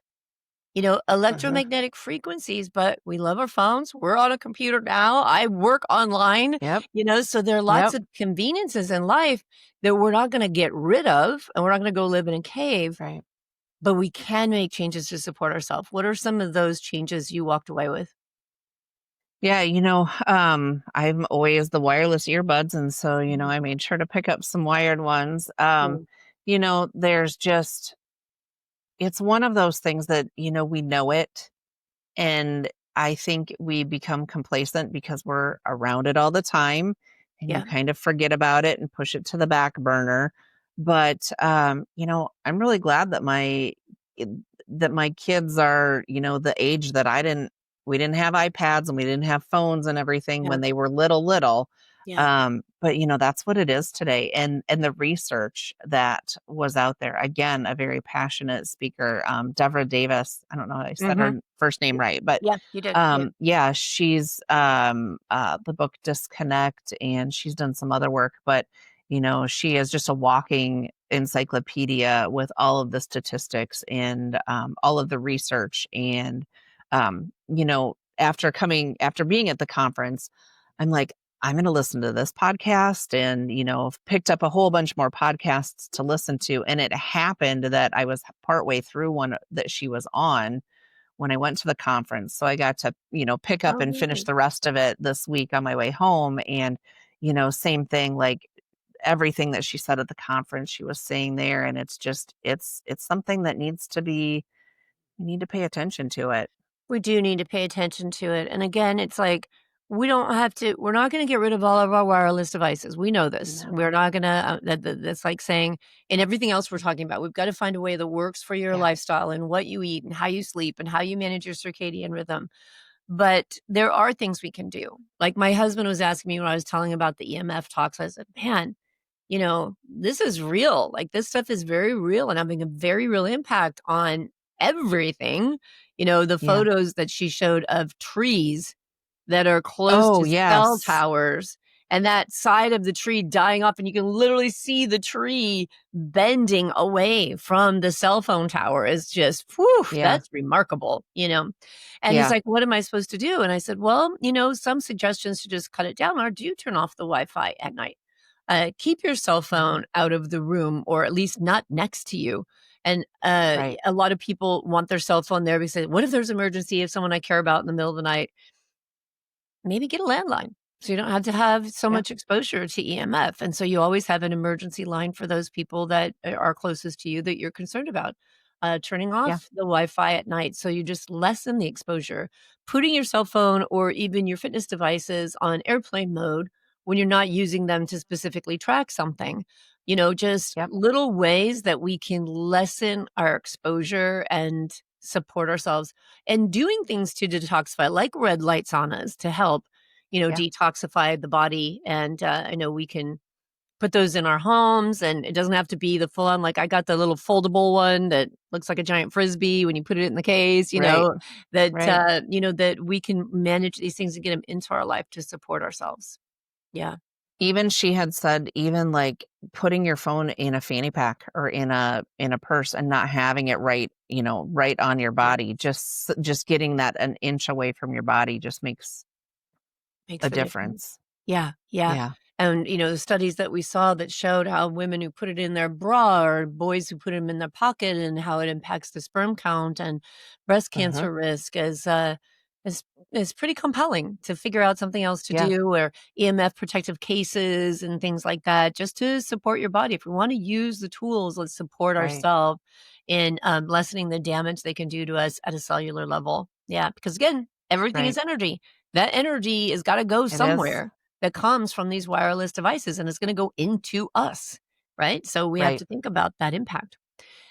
Mhm. electromagnetic frequencies, but we love our phones. We're on a computer now. I work online, Yep. so there are lots Yep. of conveniences in life that we're not going to get rid of, and we're not going to go live in a cave, Right. but we can make changes to support ourselves. What are some of those changes you walked away with? Yeah, I'm always the wireless earbuds, and so, Mhm. I made sure to pick up some wired ones. Mm. There's just it's one of those things that, we know it, and I think we become complacent because we're around it all the time, and you Yeah. kind of forget about it and push it to the back burner. But I'm really glad that i- my kids are, the age that we didn't have iPads and we didn't have phones and everything Yeah. when they were little. Yeah. But that's what it is today. And the research that was out there, again, a very passionate speaker, Deborah Davis. I don't know if I said Mhm. her first name right, but Yeah, you did. Yeah. yeah, she's the book Disconnect, and she's done some other work, but she is just a walking encyclopedia with all of the statistics and all of the research. And after being at the conference, I'm like, I'm going to listen to this podcast, and picked up a whole bunch more podcasts to listen to. And it happened that I was partway through one that she was on when I went to the conference. So I got to, pick up Oh, and finish really? the rest of it this week on my way home. And, same thing, like everything that she said at the conference, she was saying there. And it's just, it's something that we need to pay attention to it. We do need to pay attention to it. And again, it's like we're not going to get rid of all of our wireless devices. We know this. No. We're not going to, that's like saying, in everything else we're talking about, we've got to find a way that works for your Yeah. lifestyle and what you eat and how you sleep and how you manage your circadian rhythm. But there are things we can do. Like my husband was asking me when I was telling him about the EMF talks, I said, man, this is real. Like this stuff is very real and having a very real impact on everything. The Yeah. photos that she showed of trees that are close Oh, to cell yes. towers and that side of the tree dying off, and you can literally see the tree bending away from the cell phone tower is just, whew, Yeah. that's remarkable. And he's Yeah. like, what am I supposed to do? And I said, well, some suggestions to just cut it down are do turn off the Wi-Fi at night. Keep your cell Mhm. phone out of the room or at least not next to you. And Right. a lot of people want their cell phone there because what if there's an emergency of someone I care about in the middle of the night? Maybe get a landline so you don't have to have so Yeah. much exposure to EMF. And so you always have an emergency line for those people that are closest to you that you're concerned about. Turning Yeah. off the Wi-Fi at night so you just lessen the exposure. Putting your cell phone or even your fitness devices on airplane mode when you're not using them to specifically track something. Just Yep. little ways that we can lessen our exposure and support ourselves and doing things to detoxify, like red light saunas to help, Yeah. detoxify the body. And I know we can put those in our homes, and it doesn't have to be the full on. Like I got the little foldable one that looks like a giant frisbee when you put it in the case. Right. That Right. that we can manage these things and get them into our life to support ourselves. Yeah. Even she had said, even like putting your phone in a fanny pack or in a purse and not having it right on your Yeah. body, just getting that an inch away from your body just makes Makes a the difference. difference. Yeah, yeah. Yeah. And, the studies that we saw that showed how women who put it in their bra or boys who put them in their pocket and how it impacts the sperm count and breast Uh-huh. cancer risk is is pretty compelling to figure out something else to Yeah. do or EMF protective cases and things like that just to support your body. If we want to use the tools, let's support Right. ourselves in lessening the damage they can do to us at a cellular level. Yeah, because again, everything Right. is energy. That energy has got to go It is. somewhere that comes from these wireless devices and it's going to go into us, right? So we have Right. to think about that impact.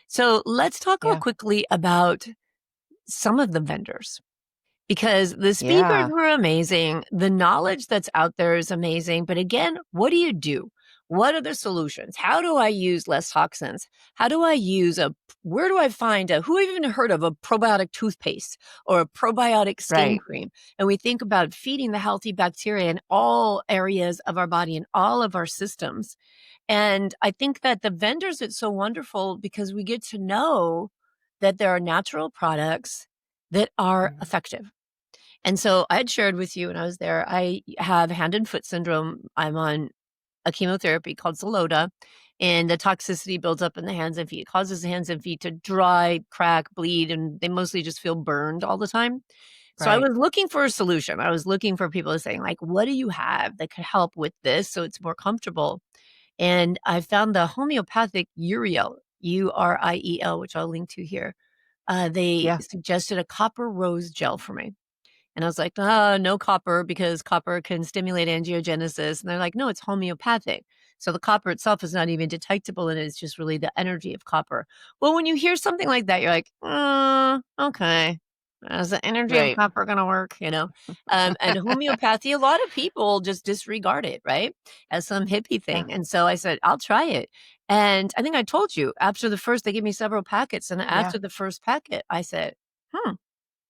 So let's talk real Yeah. quickly about some of the vendors because the speakers Yeah. were amazing. The knowledge that's out there is amazing. But again, what do you do? what are the solutions? How do I use less toxins? How do I use where do I find who even heard of a probiotic toothpaste or a probiotic skin Right. cream? And we think about feeding the healthy bacteria in all areas of our body and all of our systems. And I think that the vendors, it's so wonderful because we get to know that there are natural products that are Mhm. effective. And so I had shared with you when I was there, I have hand and foot syndrome. I'm on a chemotherapy called Xeloda, and the toxicity builds up in the hands and feet. It causes the hands and feet to dry, crack, bleed, and they mostly just feel burned all the time. So I Right. was looking for a solution. I was looking for people saying, like, what do you have that could help with this so it's more comfortable? And I found the homeopathic Uriel, Uriel, which I'll link to here. They Yeah. suggested a copper rose gel for me. And I was like, "Oh, no copper because copper can stimulate angiogenesis." And they're like, "No, it's homeopathic." So the copper itself is not even detectable and it's just really the energy of copper. Well, when you hear something like that, you're like, okay. Is the energy of Right. copper going to work? And homeopathy, a lot of people just disregard it, right? As some hippie Yeah. thing. And so I said, I'll try it. And I think I told you after they gave me several packets. And Yeah. after the first packet, I said,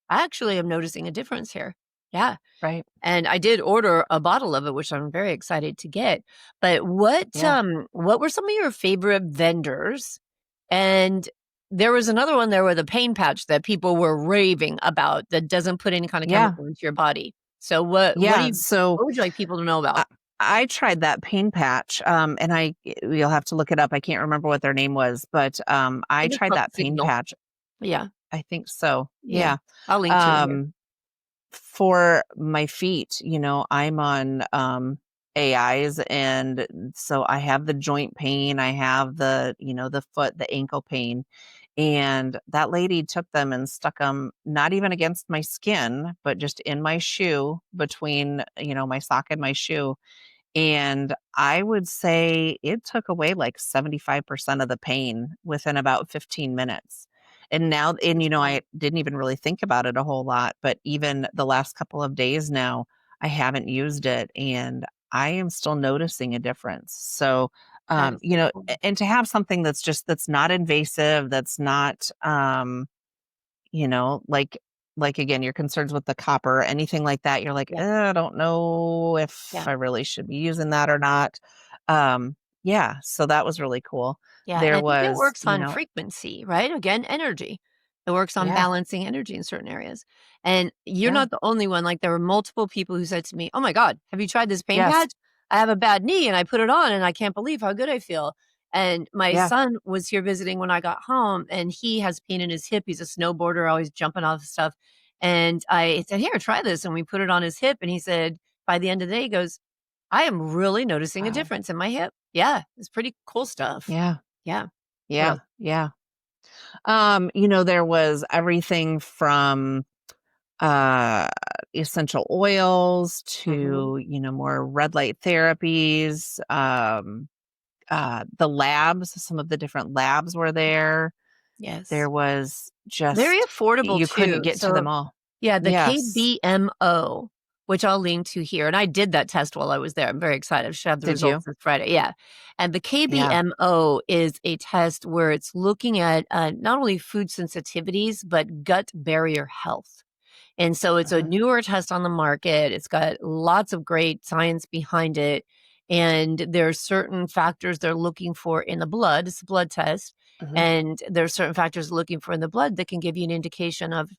I actually am noticing a difference here. Yeah. Right. And I did order a bottle of it, which I'm very excited to get. But Yeah. what were some of your favorite vendors? And there was another one there with a pain patch that people were raving about that doesn't put any kind of Yeah. chemical into your body. So Yeah. So what would you like people to know I, about? I tried that pain patch, and you'll have to look it up. I can't remember what their name was, but I I think it's tried called that pain Signal. patch. Yeah. I think so. Yeah. Yeah. I'll link to it here. Um, for my feet, I'm on AIs, and so I have the joint pain, I have the foot, the ankle pain. And that lady took them and stuck them not even against my skin, but just in my shoe between, my sock and my shoe. And I would say it took away like 75% of the pain within about 15 minutes. And now, That's cool. I didn't even really think about it a whole lot, but even the last couple of days now, I haven't used it and I am still noticing a difference. So, That is so cool. and to have something that's not invasive, that's not, like again, your concerns with the copper, anything like that, you're like, Yeah. I don't know if Yeah. I really should be using that or not. Yeah, so that was really cool. Yeah, and There I think it was, works on frequency, right? Again, energy. It works on yeah, balancing energy in certain areas. And you're yeah, not the only one. Like there were multiple people who said to me, "Oh my God, have you tried this pain yes, patch? I have a bad knee and I put it on and I can't believe how good I feel." And my yeah, son was here visiting when I got home and he has pain in his hip. He's a snowboarder, always jumping off stuff. And I said, "Here, try this." And we put it on his hip. And he said, by the end of the day, he goes, "I am really noticing a wow, difference in my hip." Yeah, it's pretty cool stuff. yeah, Yeah. yeah, Really. yeah. There was everything from uh essential oils Mhm. to, more red light therapies, the labs, some of the different labs were there. Yes. There was Very just affordable you couldn't too. get to So, them all. yeah, the Yes. KBMO, which I'll link to here, and I did that test while I was there. I'm very excited. I should have the Did results you? this Friday. Yeah. And the Yeah. KBMO is a test where it's looking at not only food sensitivities, but gut barrier health. And so it's a Uh-huh. newer test on the market. It's got lots of great science behind it. And there are certain factors they're looking for in the blood. It's a blood test. Mhm. And there are certain factors looking for in the blood that can give you an indication of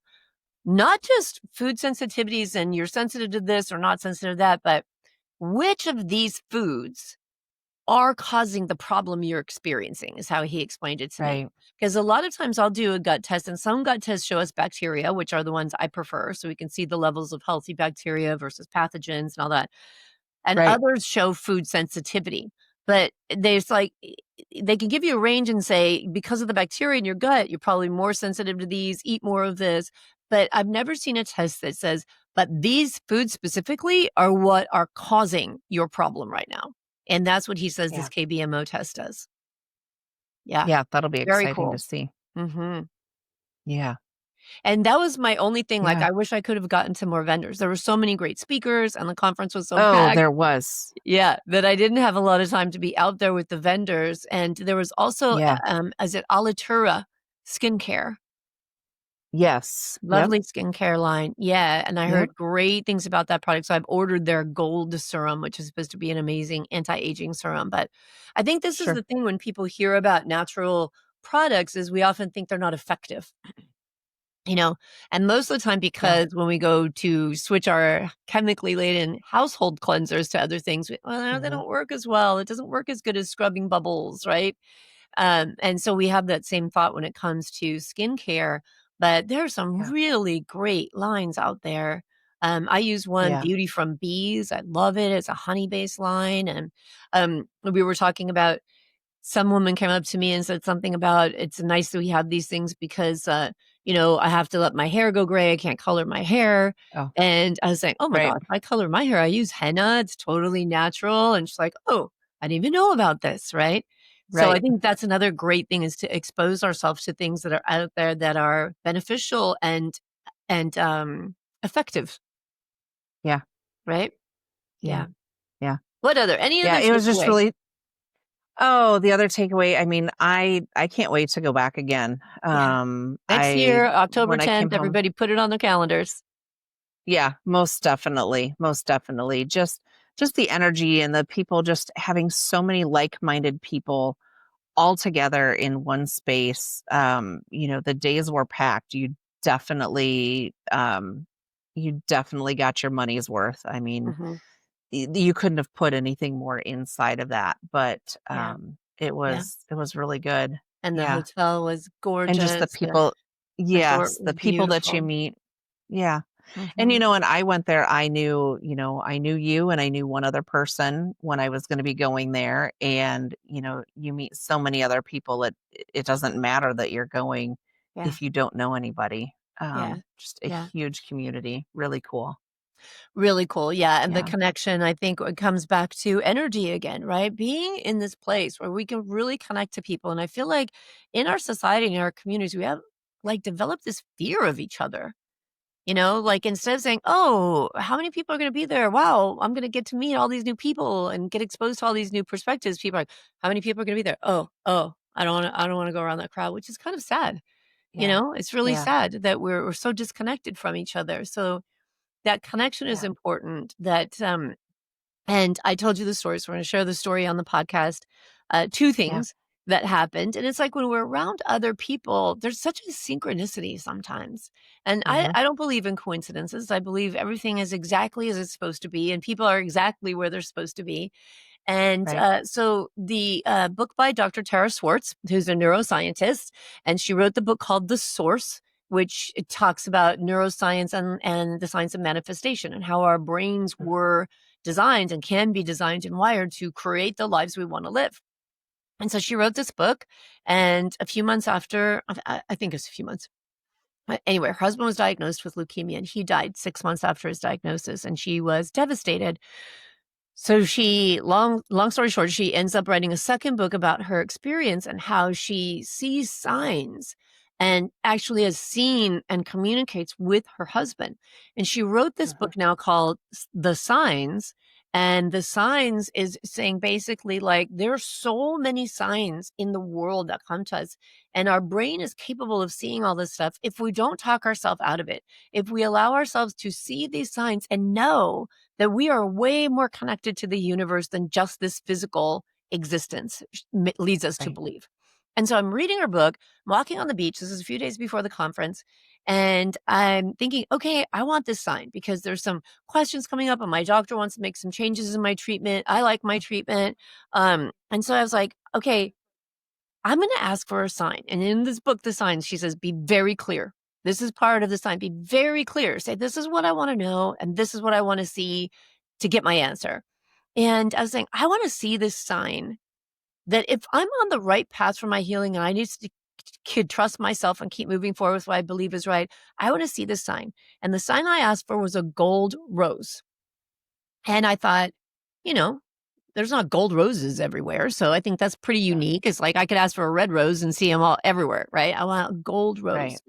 not just food sensitivities and you're sensitive to this or not sensitive to that, but which of these foods are causing the problem you're experiencing is how he explained it to me. Right. Because a lot of times I'll do a gut test and some gut tests show us bacteria, which are the ones I prefer. So we can see the levels of healthy bacteria versus pathogens and all that. And Right. others show food sensitivity. But there's like, they can give you a range and say, because of the bacteria in your gut, you're probably more sensitive to these, eat more of this. But I've never seen a test that says, but these foods specifically are what are causing your problem right now. And that's what he says this Yeah. KBMO test does. Yeah, Yeah, that'll be very exciting to cool. see. Mhm. Yeah. And that was my only thing. Like, Yeah. I wish I could have gotten to more vendors. There were so many great speakers and the conference was so Oh, packed. there was. Yeah, that I didn't have a lot of time to be out there with the vendors. And there was also, Yeah. is it Alitura skincare? Yes. Yep. Lovely skincare line. Yeah, and I Yep. heard great things about that product. So I've ordered their gold serum, which is supposed to be an amazing anti-aging serum. But I think this is Sure. the thing when people hear about natural products is we often think they're not effective. You know, and most of the time, Yeah. because when we go to switch our chemically laden household cleansers to other things, well, they Hmm. don't work as well. It doesn't work as good as scrubbing bubbles, right? And so we have that same thought when it comes to skincare, but there are some Yeah. really great lines out there. I use one, Yeah. Beauty from Bees. I love it. It's a honey-based line. And we were talking about some woman came up to me and said something about it's nice that we have these things because, I have to let my hair go gray. I can't color my hair. Oh, And I was saying, oh my right. gosh, I color my hair. I use henna. It's totally natural. And she's like, oh, I didn't even know about this. Right. So I Right. think that's another great thing is to expose ourselves to things that are out there that are beneficial and effective. Yeah. Right. Yeah. Yeah. Yeah. Any Yeah. other It was just takeaway? really, oh, the other takeaway. I mean, I can't wait to go back again. Yeah. Next year, October When I came 10th, home, everybody put it on their calendars. yeah, most definitely. Most definitely. Just the energy and the people just having so many like-minded people all together in one space. The days were packed. You definitely got your money's worth. I mean, Mhm. you couldn't have put anything more inside of that, but Yeah, it yeah, was really good. and the Yeah. hotel was And just the gorgeous, the people, resort yes, was the people that you beautiful. meet. Yeah. And, Mhm. when I went there, I knew you and I knew one other person when I was going to be going there. And, you meet so many other people. It doesn't matter that you're going Yeah, if you don't know anybody. yeah, Just a yeah. huge community. Really cool. Really cool, yeah, and the Yeah. connection, I think it comes back to energy again, right? Being in this place where we can really connect to people, and I feel like in our society, in our communities, we have, like, developed this fear of each other. Like instead of saying, "Oh, how many people are gonna be there? Wow, I'm gonna get to meet all these new people and get exposed to all these new perspectives." People are like, "How many people are gonna be there?" "Oh, I don't wanna go around that crowd," which is kind of sad. Yeah. It's really Yeah. sad that we're so disconnected from each other. So that connection is Yeah. important. And I told you the story, so we're gonna share the story on the podcast. Two Yeah. things that happened, and it's like when we're around other people, there's such a synchronicity sometimes. And I Hmm. I don't believe in coincidences. I believe everything is exactly as it's supposed to be, and people are exactly where they're supposed to be. And Right. so the book by Dr. Tara Swartz, who's a neuroscientist, and she wrote the book called The Source, which it talks about neuroscience and the science of manifestation and how our brains Mhm. were designed and can be designed and wired to create the lives we want to live. And so she wrote this book, and a few months after, I think it was a few months. Anyway, her husband was diagnosed with leukemia, and he died 6 months after his diagnosis, and she was devastated. So long story short, she ends up writing a second book about her experience and how she sees signs and actually has seen and communicates with her husband. And she wrote this Mhm. book now called The Signs. And the signs is saying basically like there are so many signs in the world that come to us, and our brain is capable of seeing all this stuff if we don't talk ourselves out of it. If we allow ourselves to see these signs and know that we are way more connected to the universe than just this physical existence leads us to Right. believe. And so I'm reading her book, I'm walking on the beach. This is a few days before the conference. And I'm thinking, okay, I want this sign because there's some questions coming up, and my doctor wants to make some changes in my treatment. I like my treatment. And so I was like, okay, I'm going to ask for a sign. And in this book, The Signs, she says, be very clear. This is part of the sign. Be very clear. Say, this is what I want to know, and this is what I want to see to get my answer. And I was saying, I want to see this sign that if I'm on the right path for my healing and I need to could trust myself and keep moving forward with what I believe is right, I want to see this sign. And the sign I asked for was a gold rose. And I thought, you know, there's not gold roses everywhere. So I think that's pretty Yeah. unique. It's like I could ask for a red rose and see them all everywhere, right? I want a gold Right. rose.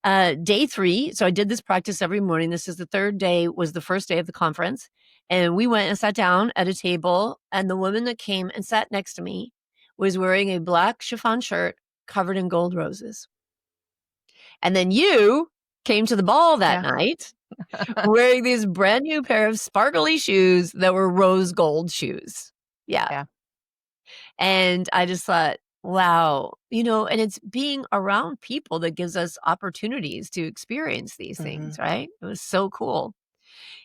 day 3. So I did this practice every morning. This is the third day, was the first day of the conference. And we went and sat down at a table. And the woman that came and sat next to me was wearing a black chiffon shirt covered in gold roses. And then you came to the ball that night wearing these brand new pair of sparkly shoes that were rose gold shoes. Yeah. And I just thought, wow, and it's being around people that gives us opportunities to experience these things, right? It was so cool.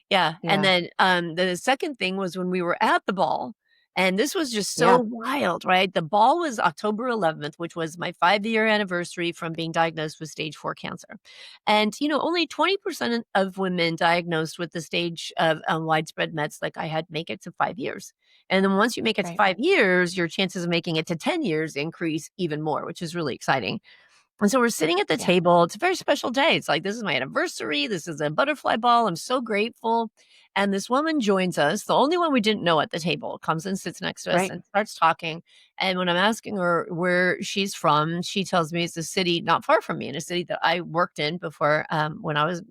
Yeah. And then the second thing was when we were at the ball, and this was just so wild, right? The ball was October 11th, which was my 5-year anniversary from being diagnosed with stage 4 cancer. And, only 20% of women diagnosed with the stage of widespread mets like I had make it to 5 years. And then once you make it to 5 years, your chances of making it to 10 years increase even more, which is really exciting. And so we're sitting at the table. It's a very special day. It's like, this is my anniversary. This is a butterfly ball. I'm so grateful. And this woman joins us, the only one we didn't know at the table, comes and sits next to us and starts talking. And when I'm asking her where she's from, she tells me it's a city not far from me, in a city that I worked in before, when I was,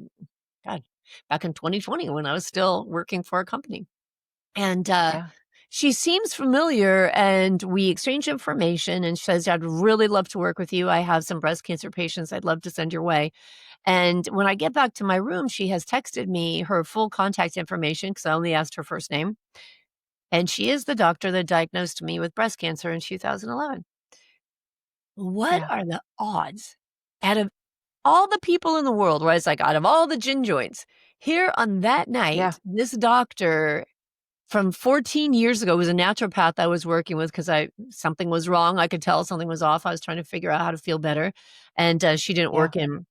back in 2020, when I was still working for a company. And she seems familiar, and we exchange information, and she says, I'd really love to work with you. I have some breast cancer patients I'd love to send your way. And when I get back to my room, she has texted me her full contact information because I only asked her first name. And she is the doctor that diagnosed me with breast cancer in 2011. What are the odds out of all the people in the world, where it's like, out of all the gin joints, here on that night, this doctor from 14 years ago was a naturopath I was working with because something was wrong. I could tell something was off. I was trying to figure out how to feel better. And she didn't work in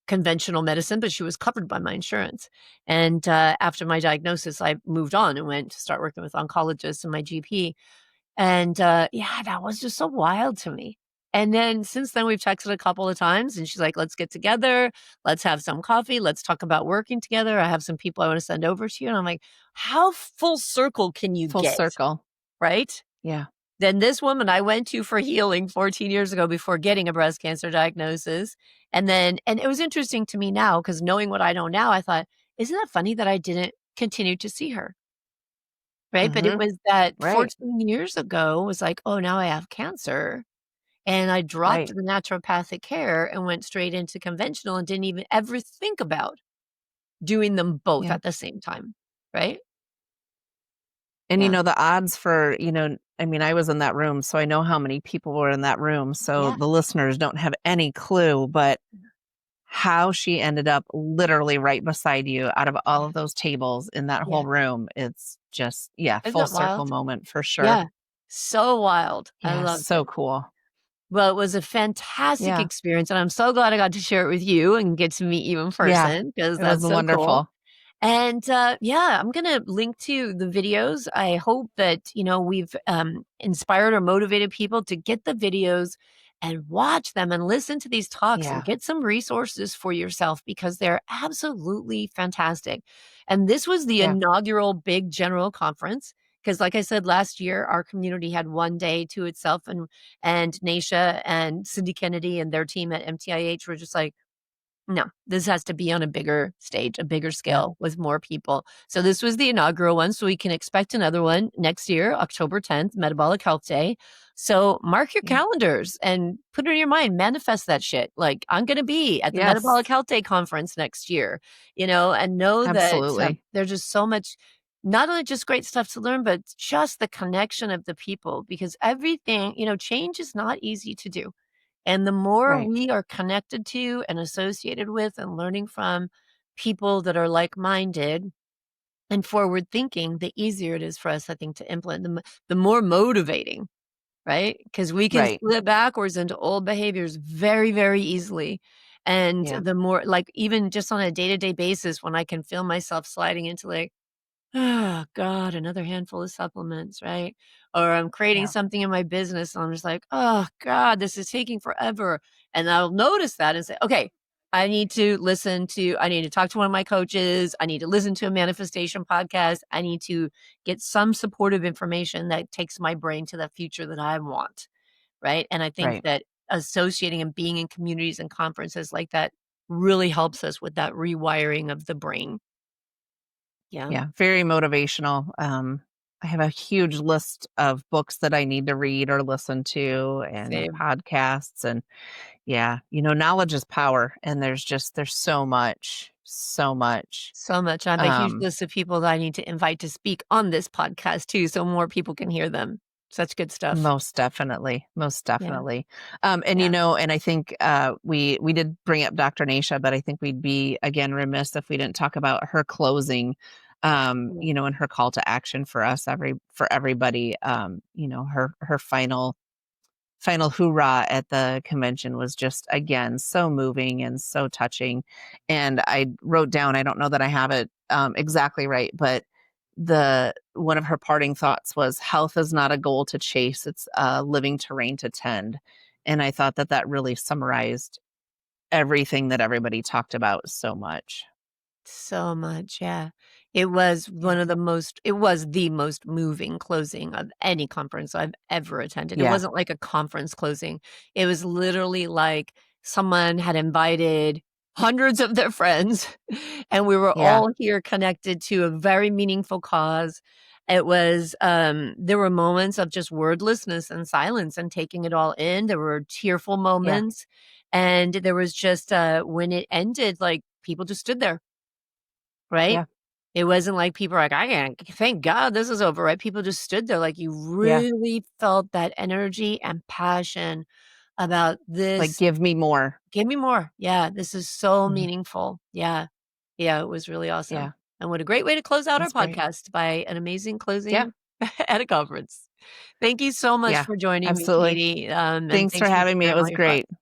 conventional medicine, but she was covered by my insurance. And after my diagnosis, I moved on and went to start working with oncologists and my GP. And that was just so wild to me. And then since then, we've texted a couple of times, and she's like, let's get together. Let's have some coffee. Let's talk about working together. I have some people I want to send over to you. And I'm like, how full circle can you get? Full circle. Right? Yeah. Then this woman I went to for healing 14 years ago before getting a breast cancer diagnosis. And it was interesting to me now, because knowing what I know now, I thought, isn't that funny that I didn't continue to see her? Right. But it was that 14 years ago was like, oh, now I have cancer. And I dropped the naturopathic care and went straight into conventional and didn't even ever think about doing them both at the same time. Right. And, the odds for, I was in that room, so I know how many people were in that room. So the listeners don't have any clue, but how she ended up literally right beside you out of all of those tables in that whole room. It's just, full circle moment for sure. Yeah. So wild. I love it. So cool. Well, it was a fantastic experience, and I'm so glad I got to share it with you and get to meet you in person, because that's so wonderful. Cool. And I'm going to link to the videos. I hope that, we've inspired or motivated people to get the videos and watch them and listen to these talks and get some resources for yourself, because they're absolutely fantastic. And this was the inaugural big general conference. Because like I said, last year, our community had one day to itself, and Naisha and Cindy Kennedy and their team at MTIH were just like, no, this has to be on a bigger stage, a bigger scale with more people. So this was the inaugural one. So we can expect another one next year, October 10th, Metabolic Health Day. So mark your calendars and put it in your mind, manifest that shit. Like, I'm going to be at the Metabolic Health Day conference next year, and know that there's just so much, not only just great stuff to learn, but just the connection of the people, because everything, change is not easy to do. And the more we are connected to and associated with and learning from people that are like-minded and forward-thinking, the easier it is for us, I think, to implement, the more motivating, right? Because we can slip backwards into old behaviors very, very easily. And the more, like, even just on a day-to-day basis, when I can feel myself sliding into like, oh God, another handful of supplements, right? Or I'm creating something in my business and I'm just like, oh God, this is taking forever. And I'll notice that and say, okay, I need to talk to one of my coaches. I need to listen to a manifestation podcast. I need to get some supportive information that takes my brain to the future that I want. Right. And I think that associating and being in communities and conferences like that really helps us with that rewiring of the brain. Yeah, Yeah, very motivational. I have a huge list of books that I need to read or listen to and same. podcasts and yeah, knowledge is power and there's so much, so much. So much. I have a huge Um, list of people that I need to invite to speak on this podcast too, so more people can hear them. Such good stuff. Most definitely, most Yeah, definitely. yeah, And I think we did bring up Dr. Nasha, but I think we'd be again remiss if we didn't talk about her closing, yeah, and her call to action for us for everybody. Her final hoorah at the convention was just again so moving and so touching. And I wrote down, I don't know that I have it exactly right, but the one of her parting thoughts was health is not a goal to chase, it's a living terrain to tend. And I thought that that really summarized everything that everybody talked about so much. so much. Yeah. It Yeah. was the most moving closing of any conference I've ever attended. It Yeah. wasn't like a conference closing. It was literally like someone had invited hundreds of their friends and we were Yeah. all here connected to a very meaningful cause. There were moments of just wordlessness and silence and taking it all in. There were tearful Yeah. moments and there was just when it ended, like people just stood there, right? Yeah. It wasn't like people were like, "I can't thank God this is over," right? People just stood there like you Yeah. really felt that energy and passion about Like this. give me more. Give me more. Yeah, this is so Mhm. meaningful. Yeah. Yeah, it was really awesome. Yeah. And what a great way to close out our That's great. podcast by an amazing Yeah. closing at a conference. Thank you so much Yeah. for joining me, Absolutely. Katie, and Thanks for thanks for having me. It sharing all was your thoughts. great. Yeah.